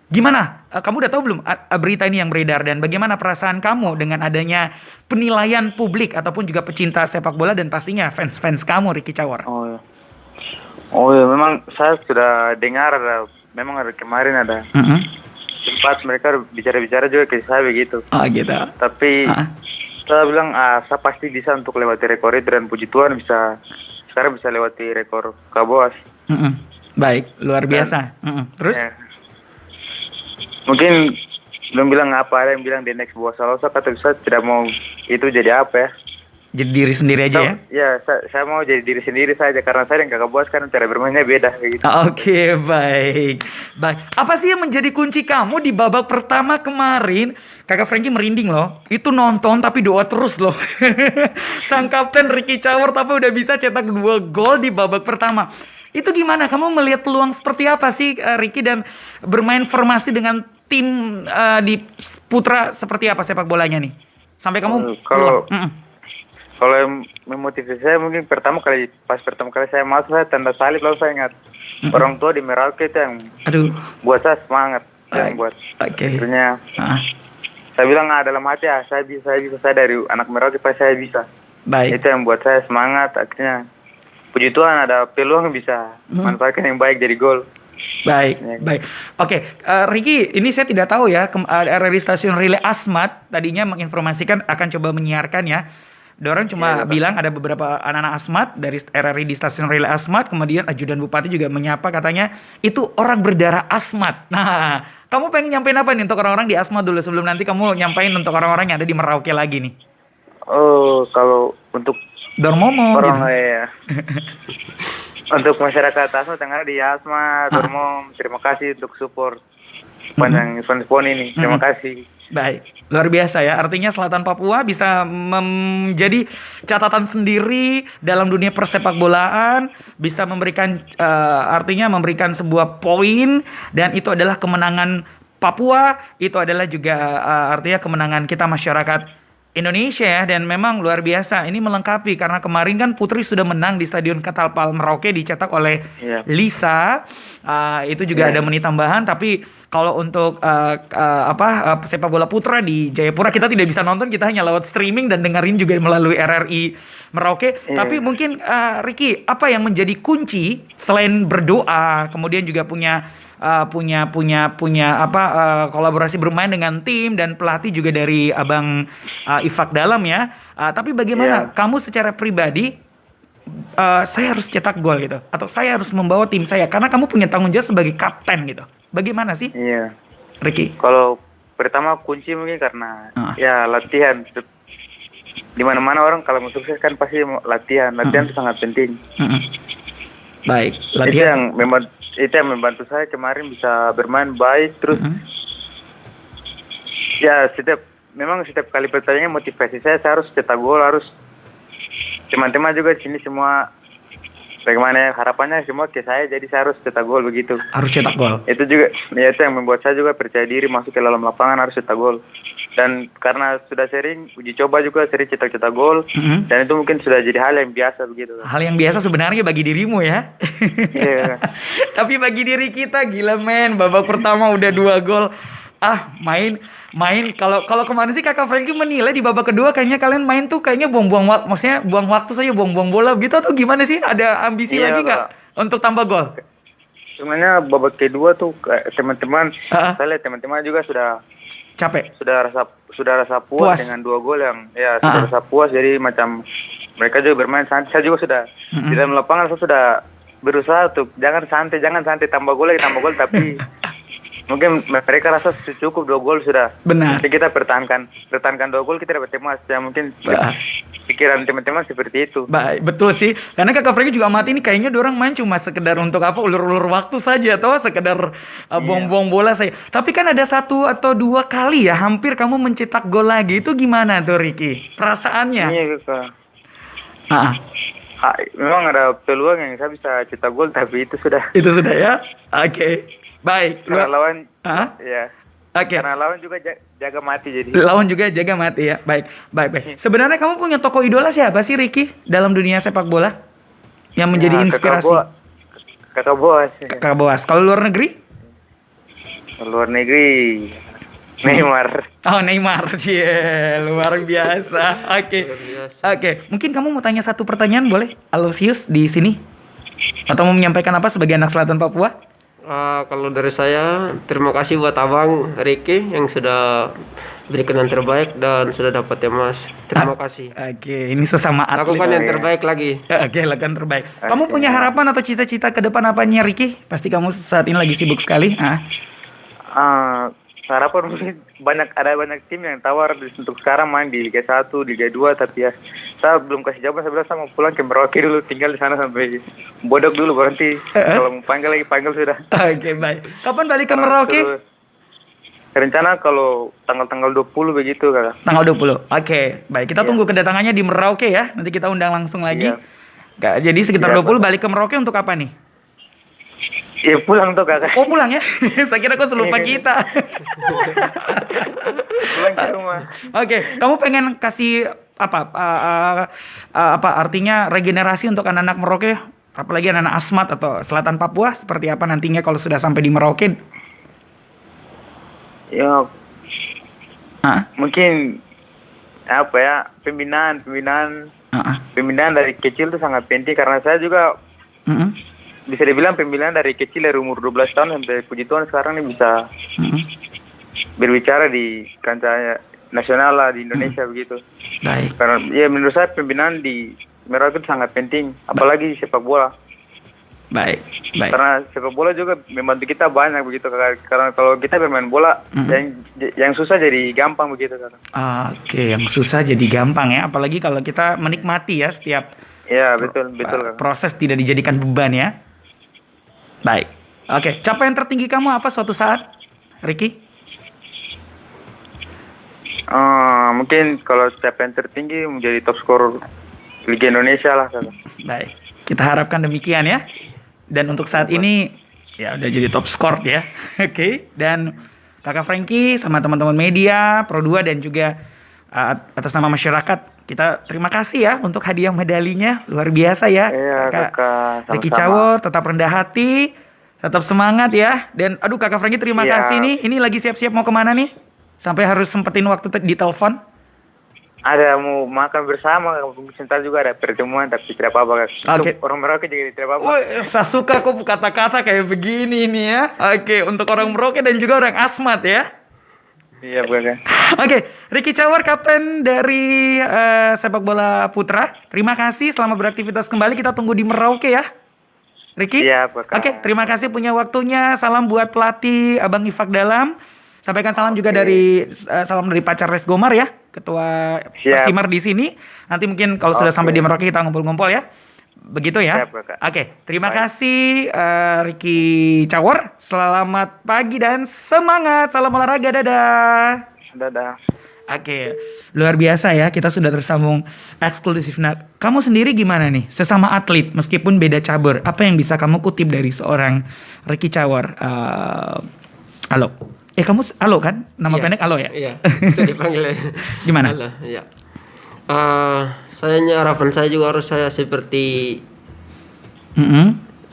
Gimana? Kamu udah tahu belum berita ini yang beredar dan bagaimana perasaan kamu dengan adanya penilaian publik ataupun juga pecinta sepak bola dan pastinya fans-fans kamu Ricky Cawor? Oh iya, memang saya sudah dengar memang ada kemarin ada sempat mereka bicara-bicara juga ke saya begitu. Oh gitu. Tapi saya bilang saya pasti bisa untuk lewati rekor itu dan puji Tuhan sekarang bisa lewati rekor Kaboas. Baik, luar biasa. Terus? Ya. Mungkin belum bilang apa, ada yang bilang the next Boa Salosa, kata saya tidak mau itu jadi apa ya. Jadi diri sendiri aja ya? Ya, saya mau jadi diri sendiri saja karena saya dan kakak Boas kan cara bermainnya beda kayak gitu. Oke, baik. Baik. Apa sih yang menjadi kunci kamu di babak pertama kemarin? Kakak Frankie merinding loh. Itu nonton tapi doa terus loh. Sang kapten Ricky Cawor tapi udah bisa cetak 2 gol di babak pertama. Itu gimana? Kamu melihat peluang seperti apa sih Ricky dan bermain formasi dengan tim di Putra seperti apa sepak bolanya nih? Sampai kamu Kalau yang memotivasi saya mungkin pertama kali saya masuk saya tanda salib lalu saya ingat orang tua di Merauke itu yang buat saya semangat yang buat akhirnya saya bilang dalam hati saya bisa saya dari anak Merauke pasti saya bisa. Baik. Itu yang buat saya semangat akhirnya puji Tuhan ada peluang bisa manfaatkan yang baik jadi gol. Baik, baik. Oke, Ricky, ini saya tidak tahu ya, RRI Stasiun Relay Asmat tadinya menginformasikan akan coba menyiarkan ya. Dorong cuma bilang ada beberapa anak-anak Asmat dari RRI di Stasiun Relay Asmat, kemudian ajudan bupati juga menyapa katanya itu orang berdarah Asmat. Nah, kamu pengen nyampein apa nih untuk orang-orang di Asmat dulu sebelum nanti kamu nyampein untuk orang-orang yang ada di Merauke lagi nih? Oh, kalau untuk Dormomo orang gitu. ya. Untuk masyarakat Asmat yang ada di Asmat, Dormom, terima kasih untuk support panjang event PON ini. Terima kasih. Baik, luar biasa ya. Artinya Selatan Papua bisa menjadi catatan sendiri dalam dunia persepak bolaan, bisa memberikan artinya memberikan sebuah poin dan itu adalah kemenangan Papua, itu adalah juga artinya kemenangan kita masyarakat Indonesia ya, dan memang luar biasa ini melengkapi karena kemarin kan Putri sudah menang di Stadion Katalpal Merauke dicetak oleh Lisa. Itu juga ada menit tambahan, tapi kalau untuk sepak bola putra di Jayapura kita tidak bisa nonton, kita hanya lewat streaming dan dengerin juga melalui RRI Merauke. Tapi mungkin Ricky, apa yang menjadi kunci selain berdoa, kemudian juga punya kolaborasi bermain dengan tim dan pelatih juga dari Abang Ifak Dalam ya. Tapi bagaimana kamu secara pribadi, saya harus cetak gol gitu, atau saya harus membawa tim saya karena kamu punya tanggung jawab sebagai kapten gitu. Bagaimana sih? Iya. Ricky. Kalau pertama kunci mungkin karena ya latihan. Di mana-mana orang kalau mau sukses kan pasti latihan. Latihan itu sangat penting. Baik, latihan. Itu yang membantu saya kemarin bisa bermain baik terus. Ya setiap kali pertandingan motivasi saya harus cetak gol, harus teman-teman juga di sini semua bagaimana harapannya semua ke saya, jadi saya harus cetak gol begitu. Harus cetak gol. Itu juga ya itu yang membuat saya juga percaya diri masuk ke dalam lapangan harus cetak gol. Dan karena sudah sering uji coba juga sering cetak gol dan itu mungkin sudah jadi hal yang biasa begitu. Hal yang biasa sebenarnya bagi dirimu ya. Iya. Tapi bagi diri kita gila men, babak pertama udah 2 gol. Main kalau kemarin sih Kakak Frankie menilai di babak kedua kayaknya kalian main tuh kayaknya buang-buang waktu, maksudnya buang waktu saja, buang-buang bola gitu atau gimana sih? Ada ambisi lagi nggak untuk tambah gol? Sebenarnya babak kedua tuh teman-teman, saya lihat teman-teman juga sudah capek, sudah rasa puas dengan 2 gol yang sudah rasa puas, jadi macam mereka juga bermain santai. Saya juga sudah di dalam lapangan saya sudah berusaha untuk jangan santai tambah gol tapi mungkin mereka rasa cukup 2 gol sudah. Benar. Jadi kita pertahankan 2 gol kita dapat emas. Ya mungkin pikiran teman-teman seperti itu. Baik, betul sih. Karena Kakak Franky juga mati ini kayaknya dorang main cuma sekedar untuk apa ulur-ulur waktu saja atau sekedar buang-buang bola saja. Tapi kan ada 1 atau 2 kali ya hampir kamu mencetak gol lagi. Itu gimana tuh Ricky? Perasaannya? Iya Kak. Ah, Memang ada peluang yang saya bisa cetak gol tapi itu sudah. itu sudah ya. Oke. Baik. Karena lawan ya. Oke. Karena lawan juga jaga mati jadi. Lawan juga jaga mati ya. Baik. Sebenarnya kamu punya tokoh idola siapa sih Ricky dalam dunia sepak bola yang menjadi Ya, inspirasi? Kakak Boas. Kakak Boas. Kalau luar negeri? Luar negeri Neymar. Oh Neymar, luar biasa. Oke, Mungkin kamu mau tanya satu pertanyaan boleh, Aloysius di sini? Atau mau menyampaikan apa sebagai anak Selatan Papua? Kalau dari saya, terima kasih buat Abang Ricky yang sudah berikan yang terbaik dan sudah dapat emas. Terima kasih. Oke, ini sesama atlet. Lakukan yang terbaik lagi. Oke, lakukan terbaik. Kamu punya harapan atau cita-cita ke depan apanya Ricky? Pasti kamu saat ini lagi sibuk sekali. Harapan mungkin ada banyak tim yang tawar untuk sekarang main di Liga 1, Liga 2 tapi ya saya belum kasih jawaban. Saya bilang saya mau pulang ke Merauke dulu, tinggal di sana sampai bodok dulu berhenti. Kalau mau panggil lagi panggil sudah. Oke, baik. Kapan balik ke Merauke? Rencana kalau tanggal 20 begitu Kakak. Tanggal 20. Oke, baik. Kita tunggu kedatangannya di Merauke ya. Nanti kita undang langsung lagi. Iya. Jadi sekitar 20 balik ke Merauke untuk apa nih? Ya pulang tuh Kakak. Oh pulang ya? Saya kira kau selupa kita. Pulang ke rumah. Oke, kamu pengen kasih apa artinya regenerasi untuk anak-anak Merauke, apalagi anak-anak Asmat atau Selatan Papua seperti apa nantinya kalau sudah sampai di Merauke? Ya, mungkin apa ya pembinaan dari kecil itu sangat penting karena saya juga bisa dibilang pembinaan dari kecil dari umur 12 tahun sampai puji Tuhan sekarang ini bisa berbicara di kancah nasional lah di Indonesia begitu. Baik. Karena ya menurut saya pembinaan di Merauke itu sangat penting, apalagi di sepak bola. Baik. Karena sepak bola juga membantu kita banyak begitu Kakak. Karena kalau kita bermain bola yang susah jadi gampang begitu Kakak. Oke, yang susah jadi gampang ya, apalagi kalau kita menikmati ya setiap betul Kakak. Proses tidak dijadikan beban ya. Baik. Oke, capaian tertinggi kamu apa suatu saat, Ricky? Mungkin kalau capaian tertinggi menjadi top scorer Liga Indonesia lah Kakak. Baik. Kita harapkan demikian ya. Dan untuk saat ini ya udah jadi top skor ya. Oke. Dan Kakak Franky sama teman-teman media, Pro2 dan juga atas nama masyarakat kita terima kasih ya untuk hadiah medalinya, luar biasa ya. Iya, Kakak. Ricky Cawor tetap rendah hati, tetap semangat ya. Dan aduh Kakak Franky terima kasih nih. Ini lagi siap-siap mau kemana nih? Sampai harus sempetin waktu di telepon. Ada mau makan bersama, sebentar juga ada pertemuan tapi tidak apa-apa. Untuk orang Merauke juga tidak apa-apa. Saya suka kok kata-kata kayak begini nih ya. Oke, untuk orang Merauke dan juga orang Asmat ya. Iya, Kakak. Oke, Ricky Cawor, kapten dari sepak bola putra. Terima kasih, selamat beraktivitas kembali. Kita tunggu di Merauke ya, Ricky. Iya, Kakak. Oke, terima kasih punya waktunya. Salam buat pelatih Abang Ifak Dalam. Sampaikan salam juga dari Pak Charles Gomar ya, Ketua Persimar di sini. Nanti mungkin kalau sudah sampai di Merauke kita ngumpul-ngumpul ya. Begitu ya. Oke, terima kasih Ricky Cawor. Selamat pagi dan semangat. Salam olahraga, dadah. Oke, luar biasa ya. Kita sudah tersambung eksklusif. Nah, kamu sendiri gimana nih? Sesama atlet, meskipun beda cabur. Apa yang bisa kamu kutip dari seorang Ricky Cawor? Halo. Kamu Alo kan? Nama pendek Alo ya? Iya, bisa dipanggil ya. Gimana? Halo, iya. Harapan saya juga harus saya seperti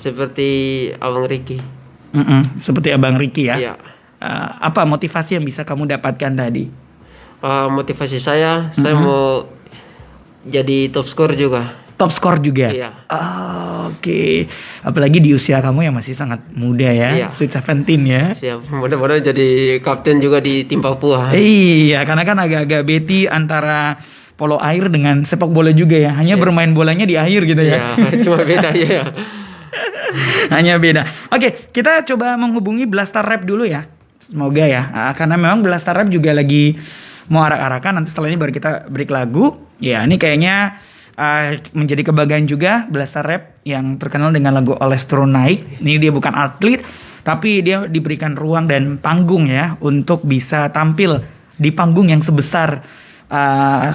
seperti Abang Ricky. Seperti Abang Ricky ya? Iya. Apa motivasi yang bisa kamu dapatkan tadi? Motivasi saya mau jadi top skor juga. Top skor juga? Iya. Oke. Apalagi di usia kamu yang masih sangat muda ya. Iya. Sweet 17 ya. Siap. Mudah-mudahan jadi kapten juga di tim Papua. Iya, karena kan agak-agak beti antara polo air dengan sepak bola juga ya. Hanya bermain bolanya di air gitu ya. Iya, cuma beda ya. Hanya beda. Oke, kita coba menghubungi Blaster Rap dulu ya. Semoga ya. Karena memang Blaster Rap juga lagi mau arak-arakan. Nanti setelah ini baru kita break lagu. Ya, ini kayaknya menjadi kebanggaan juga Blaster Rap yang terkenal dengan lagu Olestro Naik. Ini dia bukan atlet, tapi dia diberikan ruang dan panggung ya untuk bisa tampil di panggung yang sebesar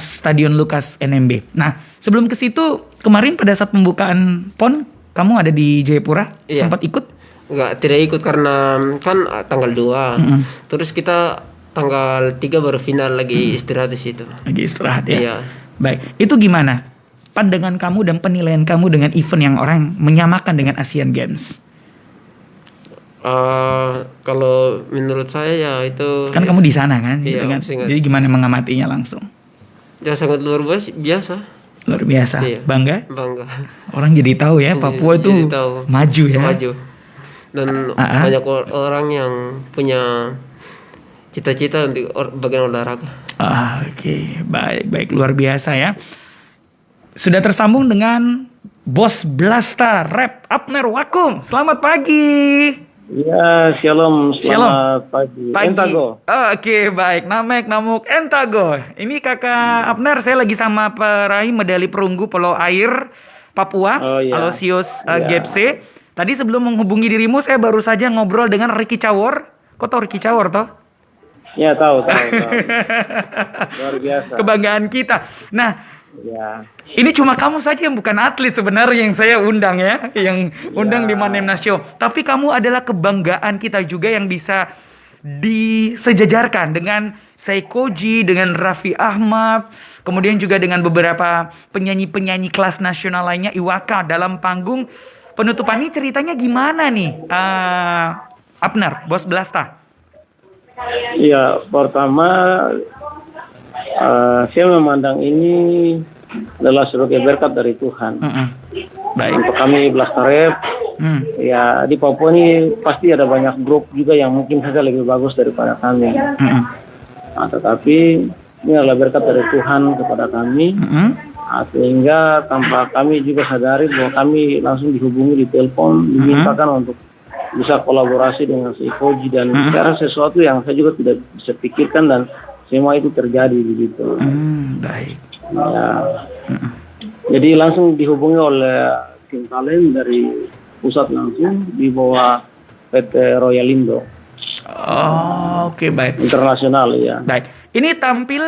Stadion Lukas NMB. Nah, sebelum ke situ kemarin pada saat pembukaan PON kamu ada di Jayapura? Iya. Sempat ikut? Enggak, tidak ikut karena kan tanggal 2. Terus kita tanggal 3 baru final lagi istirahat di situ. Lagi istirahat ya? Iya. Baik, itu gimana pandangan kamu dan penilaian kamu dengan event yang orang menyamakan dengan Asian Games? Kalau menurut saya ya itu Kan kamu di sana kan? Iya, gitu kan? ingat. Jadi gimana mengamatinya langsung? ya sangat luar biasa. Luar biasa, Iya. bangga. Bangga. Orang jadi tahu ya Papua itu Jadi tahu. maju ya. Maju. Dan banyak orang yang punya cita-cita untuk bagian olahraga. Oke, baik, luar biasa ya. Sudah tersambung dengan Bos Blasta Rap Abner Wakum. Selamat pagi. Ya, selamat pagi. Entago. Oke, baik. Namuk Entago. Ini kakak Abner, saya lagi sama peraih medali perunggu polo air Papua, Oh, iya. Alosius Iya. Gepse. Tadi sebelum menghubungi dirimu, saya baru saja ngobrol dengan Ricky Cawor. Kok tau Ricky Cawor toh? Ya, tahu. Luar biasa. Kebanggaan kita. Nah, Ya. ini cuma kamu saja yang bukan atlet sebenarnya yang saya undang ya, yang undang di Manemna Show. Tapi kamu adalah kebanggaan kita juga yang bisa disejajarkan dengan Seikoji, dengan Raffi Ahmad, kemudian juga dengan beberapa penyanyi-penyanyi kelas nasional lainnya, Iwaka dalam panggung penutupan. Ini ceritanya gimana nih, Abner, Bos Blasta? Ya, pertama saya memandang ini adalah sebagai berkat dari Tuhan. Baik. Untuk kami Blaster Rap, ya di Papua ini pasti ada banyak grup juga yang mungkin saja lebih bagus daripada kami. Nah, tetapi ini adalah berkat dari Tuhan kepada kami. Sehingga tanpa kami juga sadari bahwa kami langsung dihubungi di telepon, dimintakan untuk bisa kolaborasi dengan Seikoji dan bicara sesuatu yang saya juga tidak bisa pikirkan dan semua itu terjadi begitu. Baik. Ya. Jadi langsung dihubungi oleh tim talent dari pusat langsung di bawah PT Royalindo Oke, baik. internasional ya. Baik. Ini tampil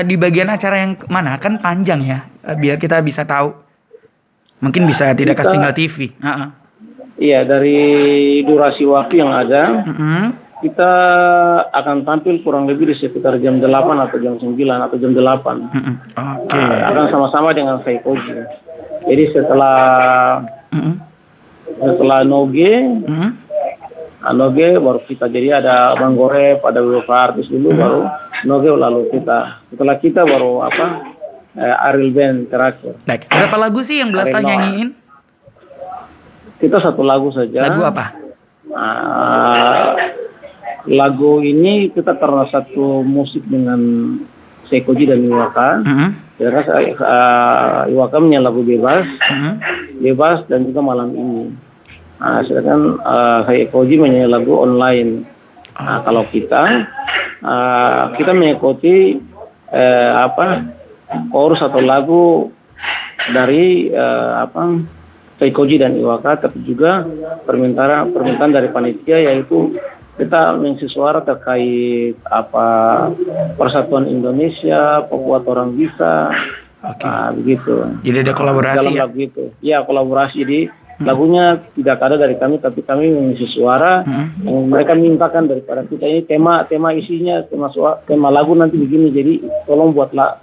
di bagian acara yang mana? Kan panjang ya, biar kita bisa tahu. Mungkin bisa tidak kasih tinggal TV. Iya, dari durasi waktu yang ada, kita akan tampil kurang lebih di sekitar jam 8 atau jam 9 atau jam 8. Oke. Akan sama-sama dengan Seikoji. Jadi setelah Noge, Noge baru kita, jadi ada Bang Gorep, ada beberapa artis dulu, baru Noge, lalu kita. Setelah kita baru Ariel Band terakhir. Baik. Berapa lagu sih yang Blasta Arena. nyanyiin? Kita satu lagu saja. Lagu apa? Lagu ini kita karena satu musik dengan Seikoji dan Iwaka. Iwaka menyanyi lagu bebas dan juga malam ini. Sedangkan Seikoji menyanyi lagu online. Kalau kita mengikuti chorus atau lagu dari Seikoji dan Iwaka, tapi juga permintaan dari panitia, yaitu kita mengisi suara terkait persatuan Indonesia, Papua Orang Bisa, begitu. Jadi ada kolaborasi dalam ya? lagu itu. Ya, kolaborasi. Jadi lagunya tidak ada dari kami, tapi kami mengisi suara yang mereka mintakan daripada kita. Ini tema isinya, tema lagu nanti begini. Jadi tolong buatlah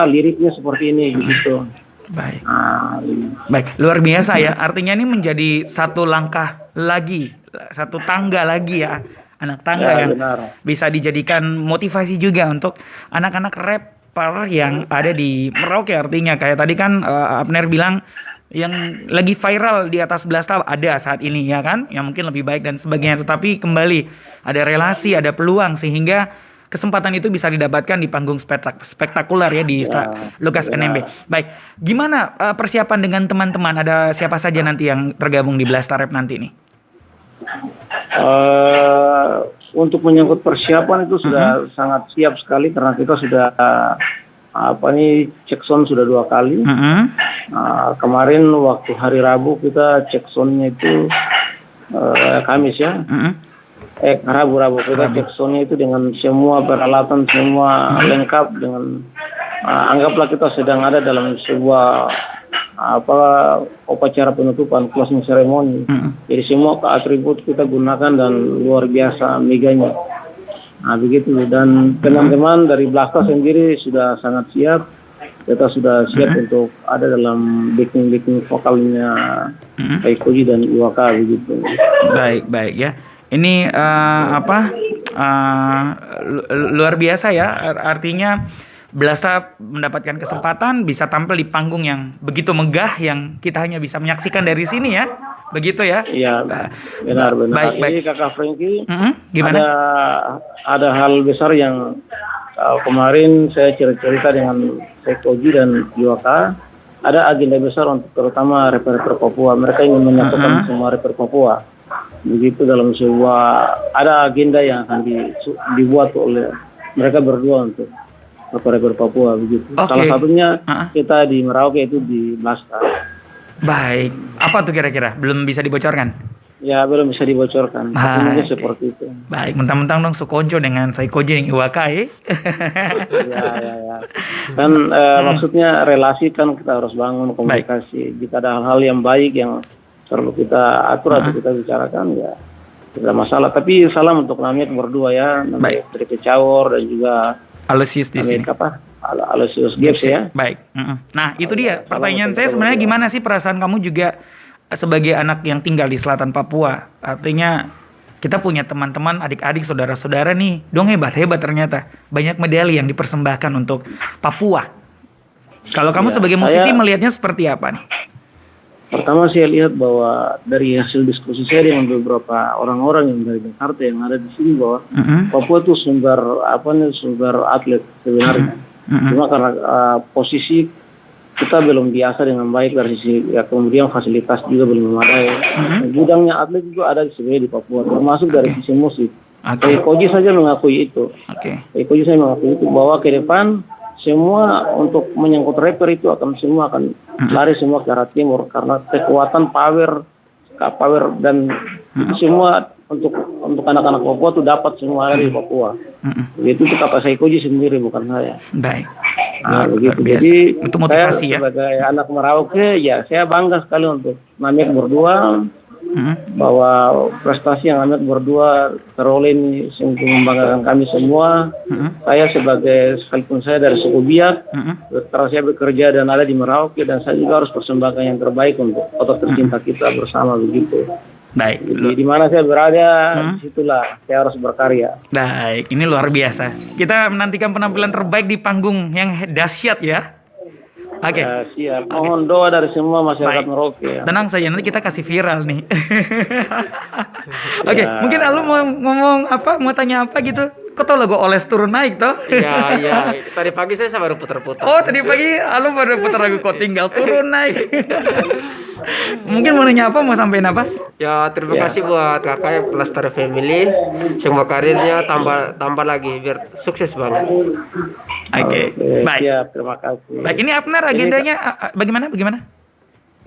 liriknya seperti ini begitu. Baik. Baik, luar biasa ya. Artinya ini menjadi satu langkah lagi, satu tangga lagi ya. Anak tangga yang benar. bisa dijadikan motivasi juga untuk anak-anak rapper yang ada di Merauke. Artinya kayak tadi kan Abner bilang yang lagi viral di atas Blasta ada saat ini ya kan, yang mungkin lebih baik dan sebagainya. Tetapi kembali ada relasi, ada peluang sehingga kesempatan itu bisa didapatkan di panggung spektakuler ya di Lukas NMB. Baik, gimana persiapan dengan teman-teman? Ada siapa saja nanti yang tergabung di Blasta Rap nanti nih? Untuk menyangkut persiapan itu sudah sangat siap sekali karena kita sudah cek sound sudah 2 kali. Kemarin waktu hari Rabu kita cek soundnya itu Kamis ya. Rabu kita cek soundnya itu dengan semua peralatan semua lengkap dengan anggaplah kita sedang ada dalam sebuah upacara penutupan closing ceremony. Jadi semua atribut kita gunakan dan luar biasa meganya. Nah begitu, dan teman-teman dari Blasta sendiri sudah sangat siap. Kita sudah siap untuk ada dalam backing vokalnya Koji dan Iwaka begitu. Baik ya. Ini luar biasa ya, artinya Blasta mendapatkan kesempatan bisa tampil di panggung yang begitu megah yang kita hanya bisa menyaksikan dari sini ya. Begitu ya? Iya, benar. Baik. Jadi Kakak Frankie, gimana? Ada hal besar yang kemarin saya cerita dengan Koji dan Iwaka. Ada agenda besar untuk terutama rapper Papua. Mereka ingin menyatukan semua rapper Papua. Begitu dalam sebuah ada agenda yang akan dibuat oleh mereka berdua untuk rapper Papua begitu. Salah satunya kita di Merauke itu di Blasta. Baik. Apa tuh kira-kira? Belum bisa dibocorkan? Ya, belum bisa dibocorkan. Mungkin seperti itu. Baik, mentang-mentang dong Sukonjo dengan Saikoji yang Iwaka ya. Ya. Kan maksudnya relasi kan kita harus bangun komunikasi. Jika ada hal-hal yang baik yang perlu kita atur atau kita bicarakan ya tidak masalah. Tapi salam untuk Namik berdua ya. Namik dari Kecawor dan juga Aloysius di sini. Aloysius Gibbs ya. Baik. Nah, itu dia. Pertanyaan saya sebenarnya gimana sih perasaan kamu juga sebagai anak yang tinggal di selatan Papua? Artinya kita punya teman-teman, adik-adik, saudara-saudara nih. Dong hebat ternyata. Banyak medali yang dipersembahkan untuk Papua. Kalau kamu sebagai musisi melihatnya seperti apa nih? Pertama saya lihat bahwa dari hasil diskusi saya dengan beberapa orang-orang yang dari Jakarta yang ada di sini bahwa Papua itu sumber atlet sebenarnya. Cuma karena posisi kita belum biasa dengan baik dari sisi kemudian fasilitas juga belum memadai. Gudangnya atlet itu ada sebenarnya di Papua, termasuk dari sisi musik. Koji saja mengakui itu. Koji saya mengakui itu bahwa ke depan semua untuk menyangkut rapper itu semua akan lari semua ke arah timur karena kekuatan power dan itu semua untuk anak-anak Papua itu dapat semua dari Papua. Itu kata saya Koji sendiri bukan saya. Baik. Nah, begitu. Jadi saya sebagai anak Merauke ya saya bangga sekali untuk Namik berdua bahwa prestasi yang Namik berdua teroleh ini sungguh membanggakan kami semua. Saya sebagai sekalipun saya dari suku Biak, setelah saya bekerja dan ada di Merauke dan saya juga harus persembahkan yang terbaik untuk kota tercinta kita bersama begitu. Baik. Di mana saya berada, disitulah saya harus berkarya. Baik, ini luar biasa. Kita menantikan penampilan terbaik di panggung yang dahsyat ya. Oke. Siap. Mohon doa dari semua masyarakat Merauke. Tenang saja, nanti kita kasih viral nih. Oke, mungkin Alu mau ngomong apa? Mau tanya apa gitu? Kok tau lagu Oles turun naik toh? Iya. Tadi pagi saya baru putar-putar. Oh, tadi pagi Alu baru putar lagu Kok Tinggal Turun Naik. Mungkin mau nanya apa? Mau sampein apa? Ya, terima kasih buat kakak Pelestari Family. Semua karirnya tambah lagi biar sukses banget. Oke. Baik. Siap, terima kasih. Baik, ini Abner agendanya bagaimana?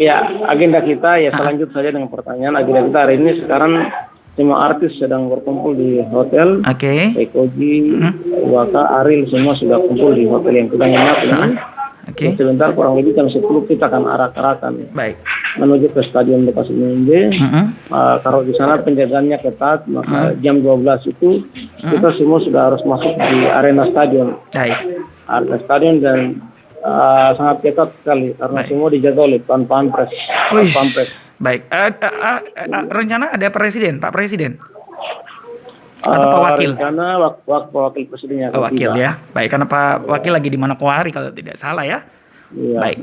Ya, agenda kita ya selanjut saja dengan pertanyaan. Agenda kita hari ini sekarang semua artis sedang berkumpul di hotel. Koji, Iwaka, Ariel semua sudah kumpul di hotel yang kita nginap ini. Sebentar kurang lebih jam 10 kita akan arak-arakan menuju ke Stadion Bekasi Mende. Kalau di sana penjagaannya ketat, maka jam 12 itu kita semua sudah harus masuk di arena stadion. Arena stadion dan sangat ketat sekali karena semua dijaga oleh Pampres. Baik. Rencana ada presiden, Pak Presiden? Atau Pak Wakil? Rencana wakil presidennya. Wakil ya. Baik, karena Pak Wakil lagi di Manokwari kalau tidak salah ya. Baik.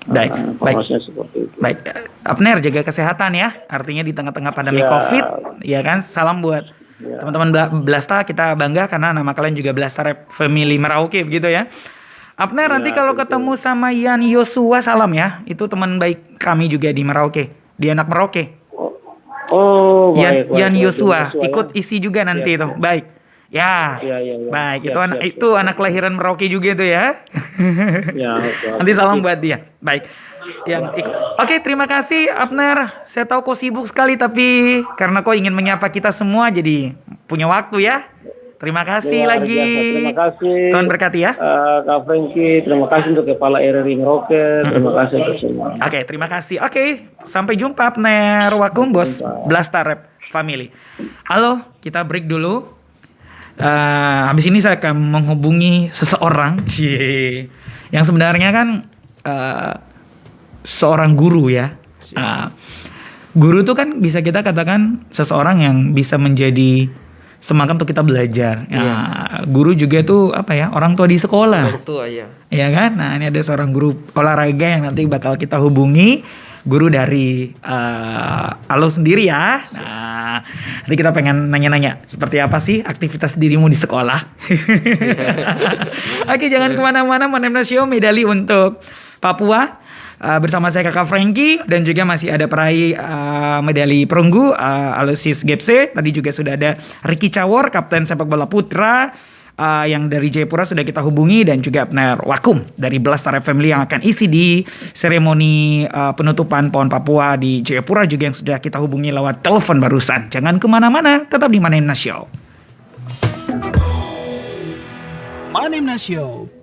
Seperti itu. Baik. Abner jaga kesehatan ya. Artinya di tengah-tengah pandemi Covid, ya kan. Salam buat teman-teman Blasta, kita bangga karena nama kalian juga Blasta Rap Family Merauke begitu ya. Abner nanti kalau ketemu sama Yan Yosua salam ya. Itu teman baik kami juga di Merauke. Dia anak Merauke. Oh, baik. Yan Yosua ya. ikut isi juga nanti Iya, tuh. Baik. Ya. Iya. Baik, Siap, itu anak kelahiran Merauke juga tuh ya. Ya, oke. Nanti salam buat dia. Baik. Oke, terima kasih Abner. Saya tahu kau sibuk sekali tapi karena kau ingin menyapa kita semua jadi punya waktu ya. Terima kasih Luar lagi. biasa. Terima kasih. Tuhan berkati ya. Kak Frankie, terima kasih untuk Kepala RRI Merauke. Terima kasih untuk semua. Oke, terima kasih. Oke, sampai jumpa Abner Wakum, Bos Blasta Rap Family. Halo, kita break dulu. Habis ini saya akan menghubungi seseorang, yang sebenarnya kan seorang guru ya. Guru tuh kan bisa kita katakan seseorang yang bisa menjadi semangat untuk kita belajar. Guru juga tuh apa ya, orang tua di sekolah. Orang tua ya. Iya kan? Nah ini ada seorang guru olahraga yang nanti bakal kita hubungi. Guru dari Alo sendiri ya. Nah nanti kita pengen nanya-nanya seperti apa sih aktivitas dirimu di sekolah. Oke, jangan kemana-mana. Manemna Show medali untuk Papua. Bersama saya Kakak Frankie dan juga masih ada peraih medali perunggu Aloysius Gepse. Tadi juga sudah ada Ricky Cawor, Kapten Sepak Bola Putra yang dari Jayapura sudah kita hubungi, dan juga Abner Wakum dari Blasta Rap Family yang akan isi di seremoni penutupan PON Papua di Jayapura juga yang sudah kita hubungi lewat telepon barusan. Jangan kemana-mana, tetap di Manemna Show. Manemna Show.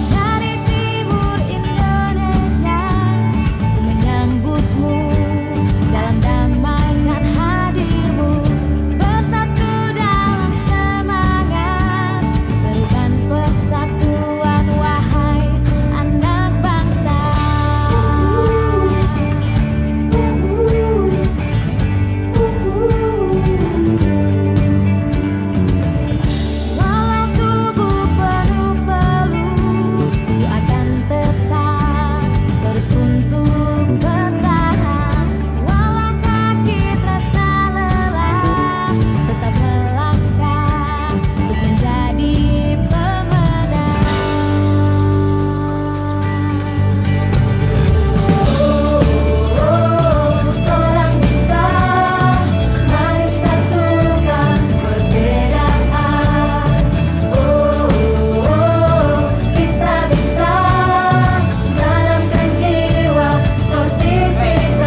Dari timur Indonesia menyambutmu dalam damai dan hadirmu, bersatu dalam semangat, serukan persatuan wahai anak bangsa. Walau tubuh penuh peluh, ku akan tetap terus untuk bertahan. Walau kaki terasa lelah, tetap melangkah untuk menjadi pemenang. Orang bisa, mari satukan perbedaan. Kita bisa tanamkan jiwa sportivitas.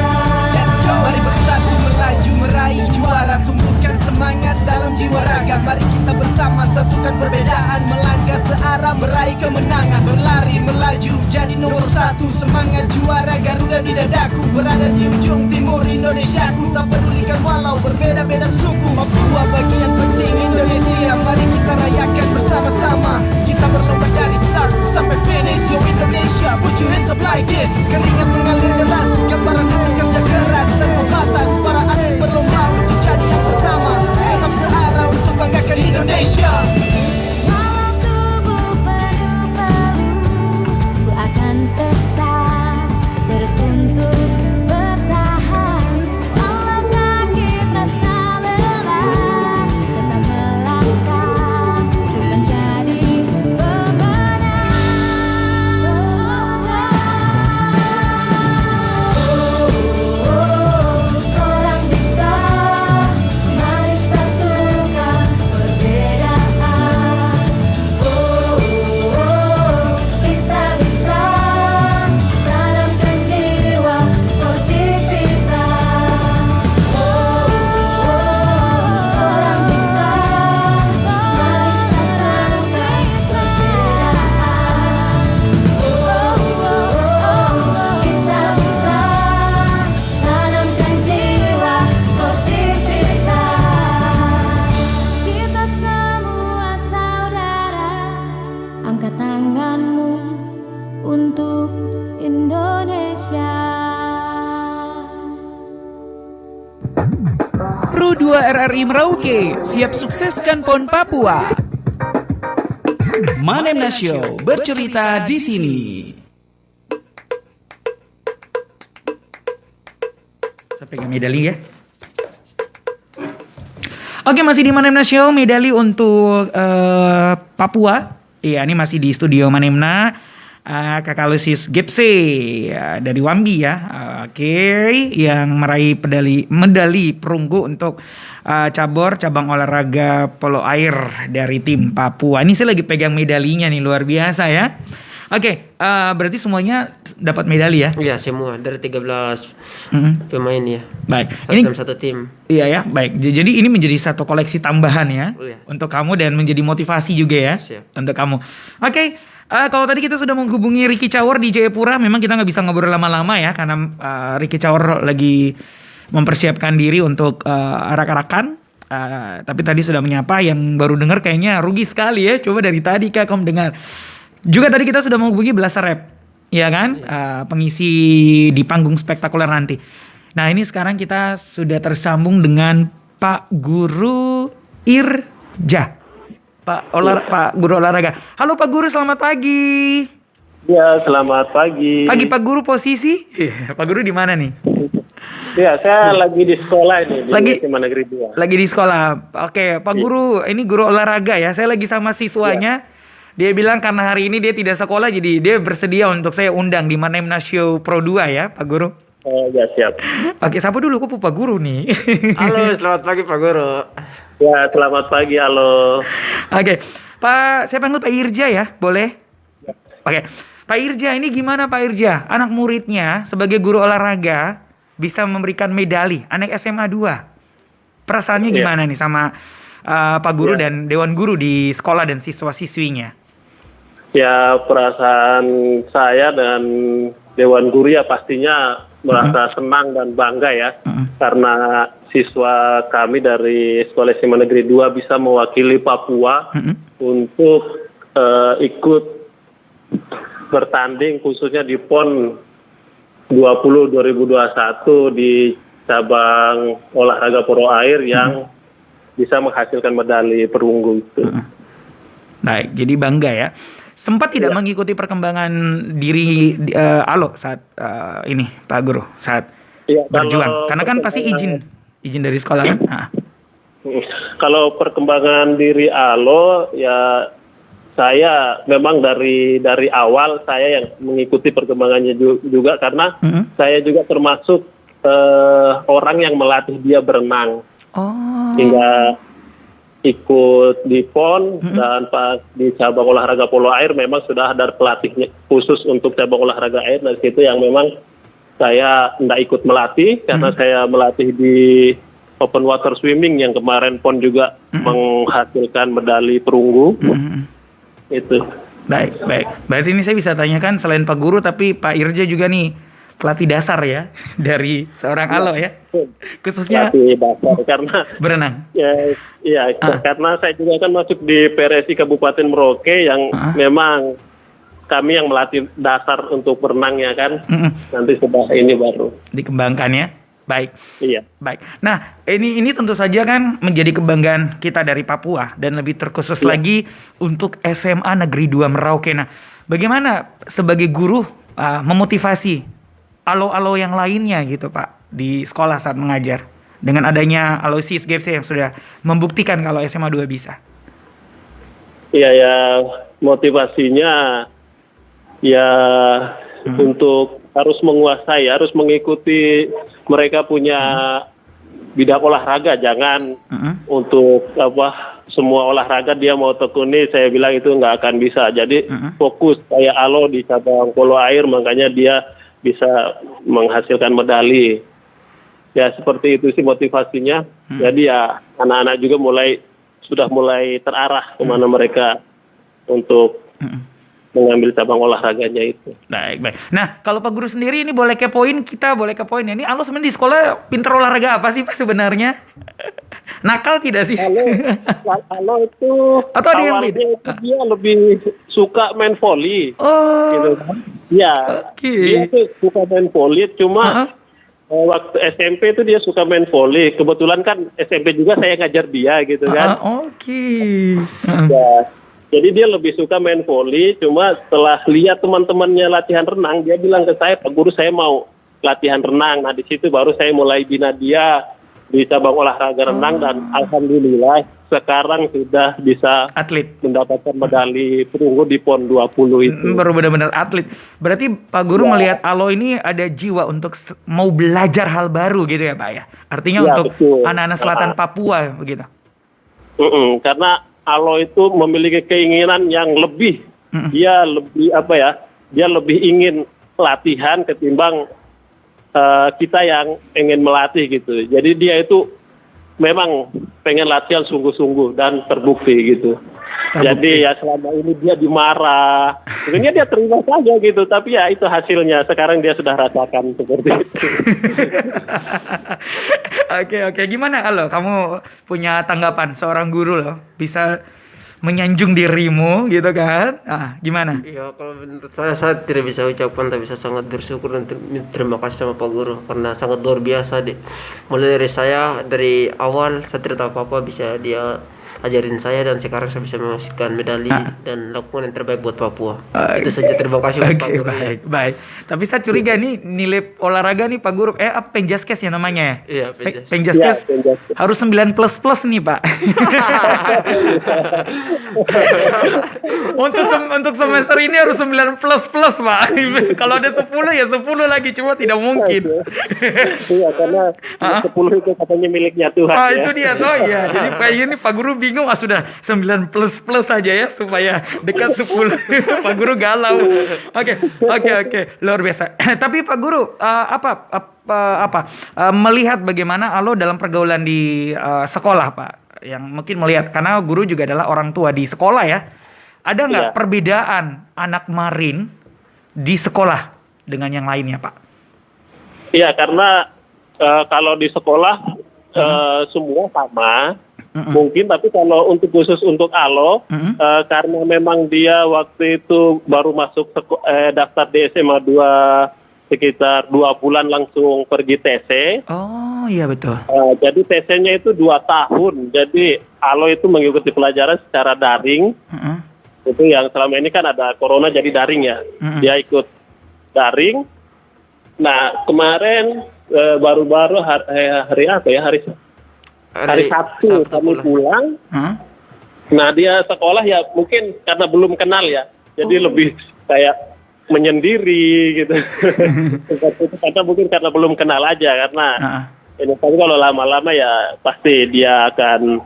Let's go. Mari bersatu melaju meraih juara, tumbuhkan semangat dalam jiwa raga. Mari kita bersama satukan perbedaan, melangkah searah meraih kemenangan. Berlari melaju jadi nomor satu, semangat juara Garuda di dadaku. Berada di ujung timur Indonesia, ku tak pedulikan walau berbeda-beda suku. Papua bagian penting Indonesia, mari kita rayakan bersama-sama. Kita berlomba dari start sampai finish. Yo Indonesia, put your hands up like this. Keringat mengalir deras, gambaran hasil kerja keras tanpa batas. Para atlet berlomba untuk jadi yang pertama, tetap searah untuk banggakan Indonesia. Walau tubuh penuh peluh, ku akan tetap terus untuk bertahan. Walau kaki terasa dari Merauke, siap sukseskan PON Papua. Manemna Show bercerita di sini. Saya pegang medali ya. Oke, masih di Manemna Show, medali untuk Papua. Iya, ini masih di studio Manemna. Kakak Lucius Gipsy dari Wambi ya. Oke, yang meraih medali perunggu untuk cabang olahraga polo air dari tim Papua. Ini saya lagi pegang medalinya nih, luar biasa ya. Oke, berarti semuanya dapat medali ya? Iya, semua dari 13 pemain ya. Baik. Satu tim. Iya ya, baik. Jadi ini menjadi satu koleksi tambahan ya untuk kamu dan menjadi motivasi juga ya. Siap. Untuk kamu. Oke, kalau tadi kita sudah menghubungi Ricky Cawor di Jayapura, memang kita nggak bisa ngobrol lama-lama ya karena Ricky Cawor lagi mempersiapkan diri untuk arak-arakan. Tapi tadi sudah menyapa, yang baru dengar kayaknya rugi sekali ya. Coba dari tadi Kak kamu dengar. Juga tadi kita sudah menghubungi Blasa Rap, ya kan? Pengisi di panggung spektakuler nanti. Nah ini sekarang kita sudah tersambung dengan Pak Guru Irja. Pak Guru Olahraga. Halo Pak Guru, selamat pagi. Ya, selamat pagi. Pagi Pak Guru, posisi? Pak Guru di mana nih? Ya, saya lagi di sekolah ini di SMA Negeri 2. Lagi di sekolah. Oke, Pak Guru, ini guru olahraga ya. Saya lagi sama siswanya. Dia bilang karena hari ini dia tidak sekolah, jadi dia bersedia untuk saya undang di Manemna Show Pro 2 ya, Pak Guru. Oh ya, siap. Oke, sapa dulu, kok Pak Guru nih. Halo, selamat pagi Pak Guru. Ya, selamat pagi, halo. Oke, Pak, saya panggil Pak Irja ya, boleh? Oke, Pak Irja, ini gimana Pak Irja? Anak muridnya sebagai guru olahraga bisa memberikan medali, anak SMA 2. Perasaannya gimana nih sama Pak Guru dan Dewan Guru di sekolah dan siswa-siswinya? Ya, perasaan saya dan Dewan Guru ya pastinya merasa senang dan bangga ya. Karena siswa kami dari Sekolah SMA Negeri 2 bisa mewakili Papua untuk ikut bertanding khususnya di PON 20 2021 di cabang olahraga polo air yang bisa menghasilkan medali perunggu itu. Baik, jadi bangga ya. Sempat tidak mengikuti perkembangan diri Alo saat ini Pak Guru, saat berjuang? Karena kan pasti izin dari sekolah kan? Kalau perkembangan diri Alo ya saya memang dari awal saya yang mengikuti perkembangannya juga karena saya juga termasuk orang yang melatih dia berenang. Hingga ikut di PON dan pas di cabang olahraga polo air memang sudah ada pelatihnya khusus untuk cabang olahraga air. Dari situ yang memang saya tidak ikut melatih karena saya melatih di open water swimming yang kemarin PON juga menghasilkan medali perunggu. Itu. Baik. Berarti ini saya bisa tanyakan selain Pak Guru tapi Pak Irja juga nih pelatih dasar ya dari seorang Alo ya, khususnya pelatih dasar karena berenang. Karena saya juga kan masuk di PRSI Kabupaten Merauke yang memang kami yang melatih dasar untuk berenangnya kan. Nanti setelah ini baru dikembangkan ya. Baik. Iya. Baik. Nah, ini tentu saja kan menjadi kebanggaan kita dari Papua dan lebih terkhusus lagi untuk SMA Negeri 2 Merauke. Nah, bagaimana sebagai guru memotivasi alo-alo yang lainnya gitu Pak di sekolah saat mengajar dengan adanya Aloysius Gipsy yang sudah membuktikan kalau SMA 2 bisa? Iya ya, motivasinya ya untuk harus menguasai, harus mengikuti mereka punya bidang olahraga, jangan untuk semua olahraga dia mau tekuni, saya bilang itu nggak akan bisa. Jadi fokus kayak Alo di cabang polo air, makanya dia bisa menghasilkan medali. Ya seperti itu sih motivasinya. Jadi ya anak-anak juga sudah mulai terarah kemana mereka untuk mengambil cabang olahraganya itu. Baik. Nah kalau Pak Guru sendiri ini boleh kepoin ya. Ini Alo sebenarnya di sekolah pinter olahraga apa sih Pak sebenarnya? Nakal tidak sih? Alo itu atau ada yang beda? Dia lebih suka main volley. Oh. Gitu kan? Ya, dia tuh suka main volley, cuma waktu SMP itu dia suka main volley. Kebetulan kan SMP juga saya ngajar dia gitu kan. Oke. Ya, jadi dia lebih suka main volley. Cuma setelah lihat teman-temannya latihan renang, dia bilang ke saya, Pak Guru saya mau latihan renang. Nah di situ baru saya mulai bina dia di cabang olahraga renang dan alhamdulillah sekarang sudah bisa Atlet. mendapatkan medali perunggu di PON 20 itu. Baru benar-benar atlet. Berarti Pak Guru melihat Alo ini ada jiwa untuk mau belajar hal baru gitu ya Pak ya. Artinya Ya, untuk betul. anak-anak selatan Papua begitu. Karena Alo itu memiliki keinginan yang lebih. Dia lebih dia lebih ingin latihan ketimbang kita yang ingin melatih gitu. Jadi dia itu memang pengen latihan sungguh-sungguh dan terbukti gitu. Jadi ya selama ini dia dimarah, sebenarnya dia terima saja gitu. Tapi ya itu hasilnya. Sekarang dia sudah rasakan seperti itu. Oke. Gimana Alo? Kamu punya tanggapan seorang guru loh bisa menyanjung dirimu gitu kan? Gimana? Ya kalau menurut saya tidak bisa ucapkan, tapi saya sangat bersyukur dan terima kasih sama Pak Guru karena sangat luar biasa deh. Mulai dari saya dari awal saya tidak tahu apa-apa bisa dia ajarin saya dan sekarang saya bisa menghasilkan medali dan lakukan yang terbaik buat Papua. Itu saja, terima kasih Pak Guru. Baik. Tapi saya curiga nih nilai olahraga nih Pak Guru. Penjaskes ya namanya ya? Iya, Penjaskes. Penjaskes Ya, Penjaskes. harus 9++ nih Pak. Untuk semester ini harus 9++ Pak. Kalau ada 10 ya 10 lagi, cuma tidak mungkin. Iya, karena 10 itu katanya miliknya Tuhan. Ya. Itu dia toh ya. Jadi kayaknya nih Pak Guru bingung, sudah 9++ saja ya supaya dekat 10. Pak Guru galau. Oke. Luar biasa. Tapi Pak Guru melihat bagaimana Alo dalam pergaulan di sekolah Pak, yang mungkin melihat karena guru juga adalah orang tua di sekolah ya. Ada nggak perbedaan anak Marin di sekolah dengan yang lainnya Pak? Iya, karena kalau di sekolah semua sama. Mungkin, tapi kalau untuk khusus untuk Alo, karena memang dia waktu itu baru masuk daftar di SMA 2 sekitar 2 bulan langsung pergi TC. Oh iya betul. Jadi TC-nya itu 2 tahun. Jadi Alo itu mengikuti pelajaran secara daring. Itu yang selama ini kan ada corona jadi daring ya. Dia ikut daring. Nah kemarin baru-baru hari apa ya, hari Sabtu kami pulang. Nah dia sekolah ya mungkin karena belum kenal ya, jadi lebih kayak menyendiri gitu. Karena mungkin karena belum kenal aja karena ini. Tapi kalau lama-lama ya pasti dia akan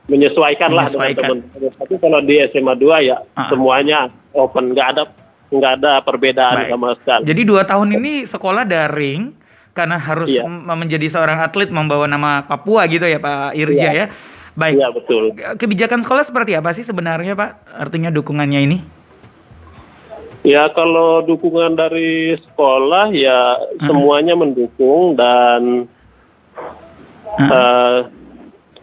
menyesuaikan lah dengan teman-teman. Tapi kalau di SMA 2 ya semuanya open, nggak ada perbedaan sama sekali. Jadi 2 tahun ini sekolah daring karena harus menjadi seorang atlet membawa nama Papua gitu ya Pak Irja ya. Baik. Iya betul. Kebijakan sekolah seperti apa sih sebenarnya Pak? Artinya dukungannya ini? Ya kalau dukungan dari sekolah ya semuanya mendukung dan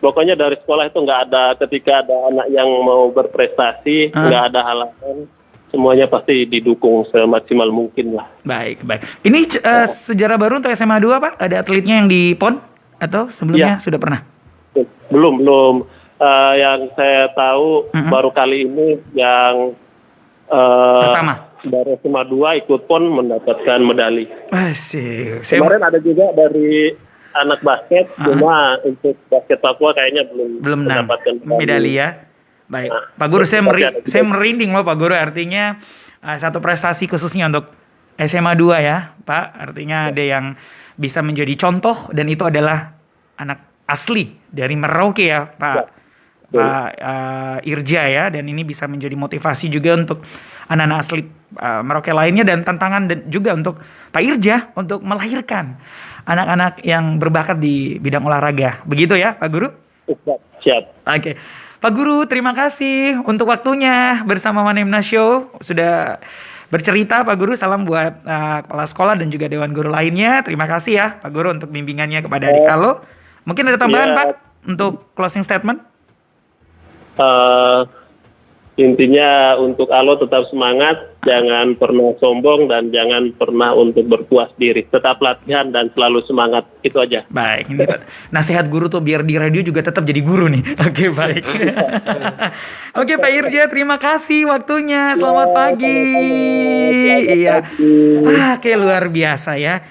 pokoknya dari sekolah itu nggak ada, ketika ada anak yang mau berprestasi nggak ada halangan. Semuanya pasti didukung semaksimal mungkin lah. Baik. Ini sejarah baru untuk SMA 2 Pak? Ada atletnya yang di PON? Atau sebelumnya sudah pernah? Belum. Yang saya tahu baru kali ini yang pertama dari SMA 2 ikut PON mendapatkan medali. Asik. Kemarin ada juga dari anak basket, cuma untuk basket Papua kayaknya belum mendapatkan medali ya. Baik, Pak Guru, saya merinding loh Pak Guru, artinya satu prestasi khususnya untuk SMA 2 ya Pak, artinya ada yang bisa menjadi contoh dan itu adalah anak asli dari Merauke ya Pak Irja ya, dan ini bisa menjadi motivasi juga untuk anak-anak asli Merauke lainnya dan tantangan dan juga untuk Pak Irja untuk melahirkan anak-anak yang berbakat di bidang olahraga, begitu ya Pak Guru? Siap. Oke. Pak Guru, terima kasih untuk waktunya bersama Manemna Show. Sudah bercerita Pak Guru, salam buat kepala sekolah dan juga Dewan Guru lainnya. Terima kasih ya Pak Guru untuk bimbingannya kepada adik Alo. Mungkin ada tambahan Pak untuk closing statement? intinya untuk Alo tetap semangat, jangan pernah sombong dan jangan pernah untuk berpuas diri. Tetap latihan dan selalu semangat. Itu aja. Baik, ini nasihat guru tuh biar di radio juga tetap jadi guru nih. Oke, baik. Oke, Pak Irja, terima kasih waktunya. Selamat pagi. Iya. Oke, luar biasa ya.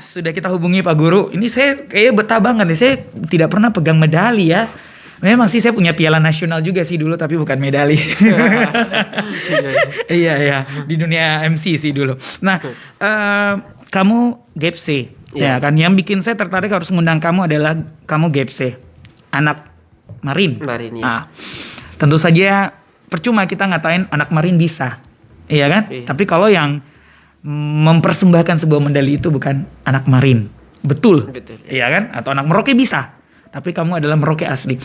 Sudah kita hubungi Pak Guru. Ini saya kayak betah banget nih. Saya tidak pernah pegang medali ya. Memang sih saya punya piala nasional juga sih dulu, tapi bukan medali. Iya, di dunia MC sih dulu. Nah, kamu GEPSE, ya kan? Yang bikin saya tertarik harus mengundang kamu adalah kamu GEPSE, anak Marin. Marin, ya. Nah, tentu saja percuma kita ngatain anak Marin bisa, iya kan? Iya. Tapi kalau yang mempersembahkan sebuah medali itu bukan anak Marin, betul. Iya kan? Atau anak Merauke bisa. Tapi kamu adalah Merauke asli.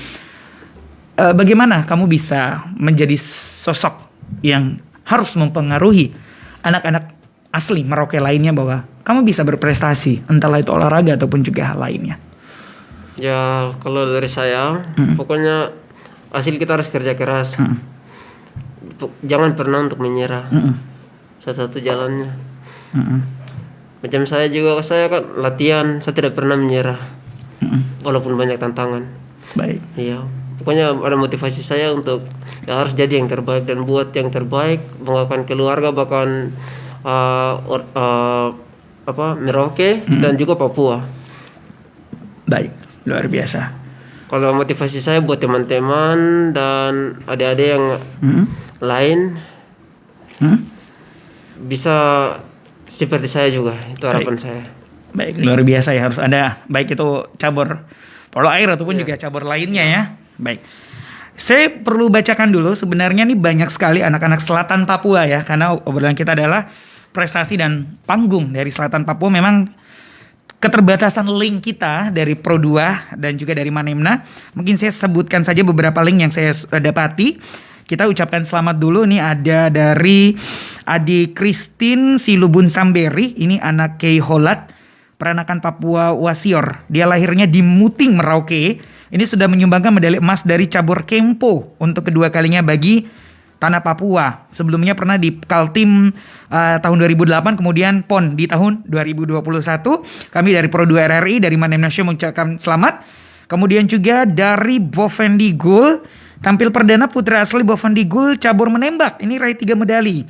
Bagaimana kamu bisa menjadi sosok yang harus mempengaruhi anak-anak asli Merauke lainnya bahwa kamu bisa berprestasi, entahlah itu olahraga ataupun juga hal lainnya? Ya, kalau dari saya, pokoknya hasil kita harus kerja keras. Jangan pernah untuk menyerah. Satu-satu jalannya. Macam saya juga, saya kan latihan, saya tidak pernah menyerah. Walaupun banyak tantangan. Baik. Iya, pokoknya ada motivasi saya untuk ya harus jadi yang terbaik dan buat yang terbaik, banggakan keluarga, bahkan Merauke dan juga Papua. Baik, luar biasa. Kalau motivasi saya buat teman-teman dan adik-adik yang lain bisa seperti saya juga, itu harapan saya. Baik, luar biasa ya, harus ada baik itu cabur polo air ataupun juga cabur lainnya ya. Baik. Saya perlu bacakan dulu, sebenarnya nih banyak sekali anak-anak selatan Papua ya, karena obrolan kita adalah prestasi dan panggung dari selatan Papua. Memang keterbatasan link kita dari Pro 2 dan juga dari Manemna. Mungkin saya sebutkan saja beberapa link yang saya dapati. Kita ucapkan selamat dulu. Nih ada dari Adi Christine Silubun Samberi, ini anak Kei Holat, peranakan Papua Wasior. Dia lahirnya di Muting, Merauke. Ini sudah menyumbangkan medali emas dari cabur Kempo untuk kedua kalinya bagi tanah Papua. Sebelumnya pernah di Kaltim tahun 2008, kemudian PON di tahun 2021. Kami dari Pro 2 RRI, dari Manemna Show mengucapkan selamat. Kemudian juga dari Bovendigul, tampil perdana putra asli Bovendigul cabur menembak. Ini raih 3 medali.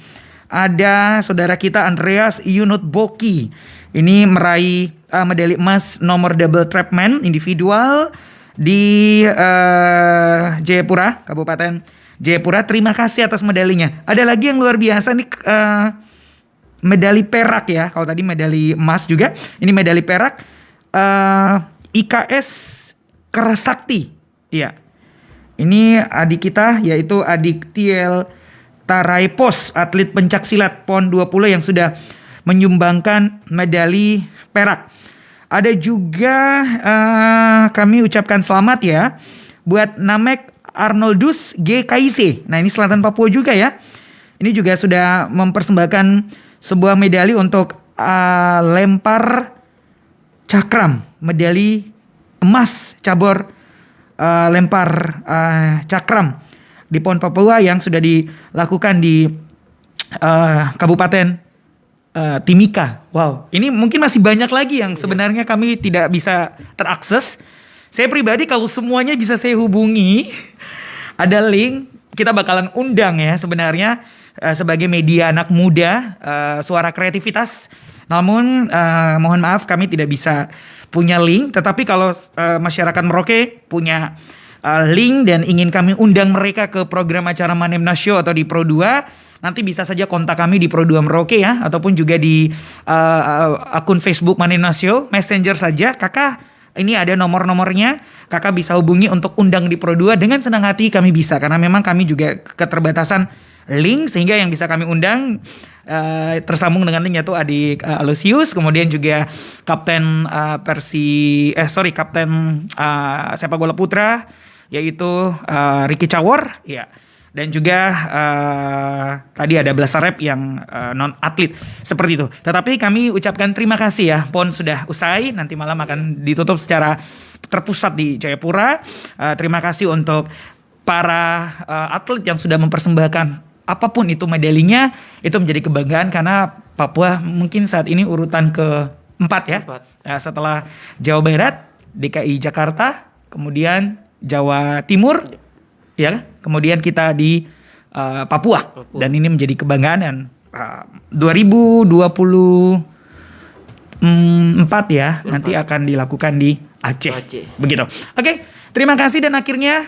Ada saudara kita Andreas Yunut Boki. Ini meraih medali emas nomor double trapman individual di Jayapura, Kabupaten Jayapura. Terima kasih atas medalinya. Ada lagi yang luar biasa nih, medali perak ya. Kalau tadi medali emas juga, ini medali perak. IKS Kerasakti. Iya. Ini adik kita, yaitu adik Tiel Taraipos, atlet pencaksilat PON 20 yang sudah menyumbangkan medali perak. Ada juga kami ucapkan selamat ya buat Namek Arnoldus G. Kaise. Nah, ini selatan Papua juga ya. Ini juga sudah mempersembahkan sebuah medali untuk lempar cakram, medali emas cabur lempar cakram di PON Papua yang sudah dilakukan di Kabupaten Timika. Wow, ini mungkin masih banyak lagi yang sebenarnya kami tidak bisa terakses. Saya pribadi kalau semuanya bisa saya hubungi, ada link, kita bakalan undang ya sebenarnya sebagai media anak muda, suara kreativitas. Namun mohon maaf kami tidak bisa punya link, tetapi kalau masyarakat Merauke punya link dan ingin kami undang mereka ke program acara Manemna Show atau di Pro 2, nanti bisa saja kontak kami di Pro 2 Merauke ya, ataupun juga di akun Facebook Manemna Show, Messenger saja. Kakak, ini ada nomor-nomornya, kakak bisa hubungi untuk undang di Pro 2. Dengan senang hati kami bisa, karena memang kami juga keterbatasan link, sehingga yang bisa kami undang tersambung dengan link yaitu adik Alusius, kemudian juga Kapten Kapten sepak bola putra yaitu Ricky Cawor ya. Dan juga tadi ada Blasarep yang non atlet seperti itu. Tetapi kami ucapkan terima kasih ya. PON sudah usai, nanti malam akan ditutup secara terpusat di Jayapura. Terima kasih untuk para atlet yang sudah mempersembahkan apapun itu medalinya, itu menjadi kebanggaan karena Papua mungkin saat ini urutan keempat ya. Nah, setelah Jawa Barat, DKI Jakarta, kemudian Jawa Timur, ya, kemudian kita di Papua. Dan ini menjadi kebanggaan dan 2024 ya, nanti akan dilakukan di Aceh. Begitu. Oke, terima kasih dan akhirnya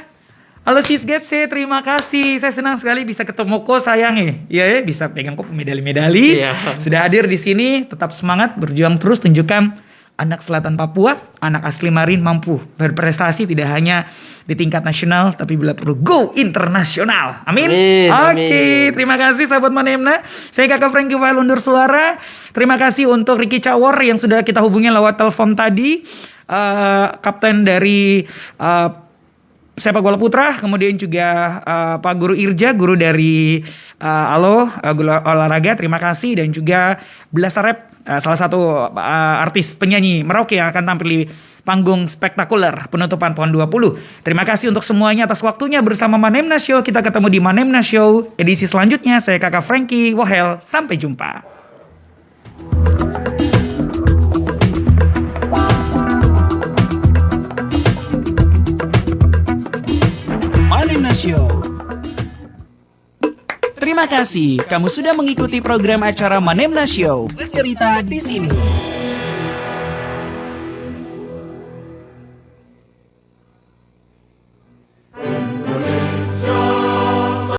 halo Sis Gepse, terima kasih. Saya senang sekali bisa ketemu Ko sayang ya, bisa pegang kok medali-medali. Sudah hadir di sini, tetap semangat, berjuang terus, tunjukkan anak selatan Papua, anak asli Marin mampu berprestasi tidak hanya di tingkat nasional, tapi bila perlu go internasional. Amin. Oke, terima kasih sahabat Manemna. Saya Kakak Frankie Wael undur suara. Terima kasih untuk Ricky Cawor yang sudah kita hubungi lewat telepon tadi, kapten dari Sepak Bola Putra, kemudian juga Pak Guru Irja, guru dari guru olahraga, terima kasih, dan juga Blasarep, salah satu artis penyanyi Merauke yang akan tampil di panggung spektakuler penutupan PON 20. Terima kasih untuk semuanya atas waktunya bersama Manemna Show. Kita ketemu di Manemna Show edisi selanjutnya. Saya Kakak Frankie Wahel, sampai jumpa. Manemna Show. Terima kasih kamu sudah mengikuti program acara Manemna Show. Bercerita di sini.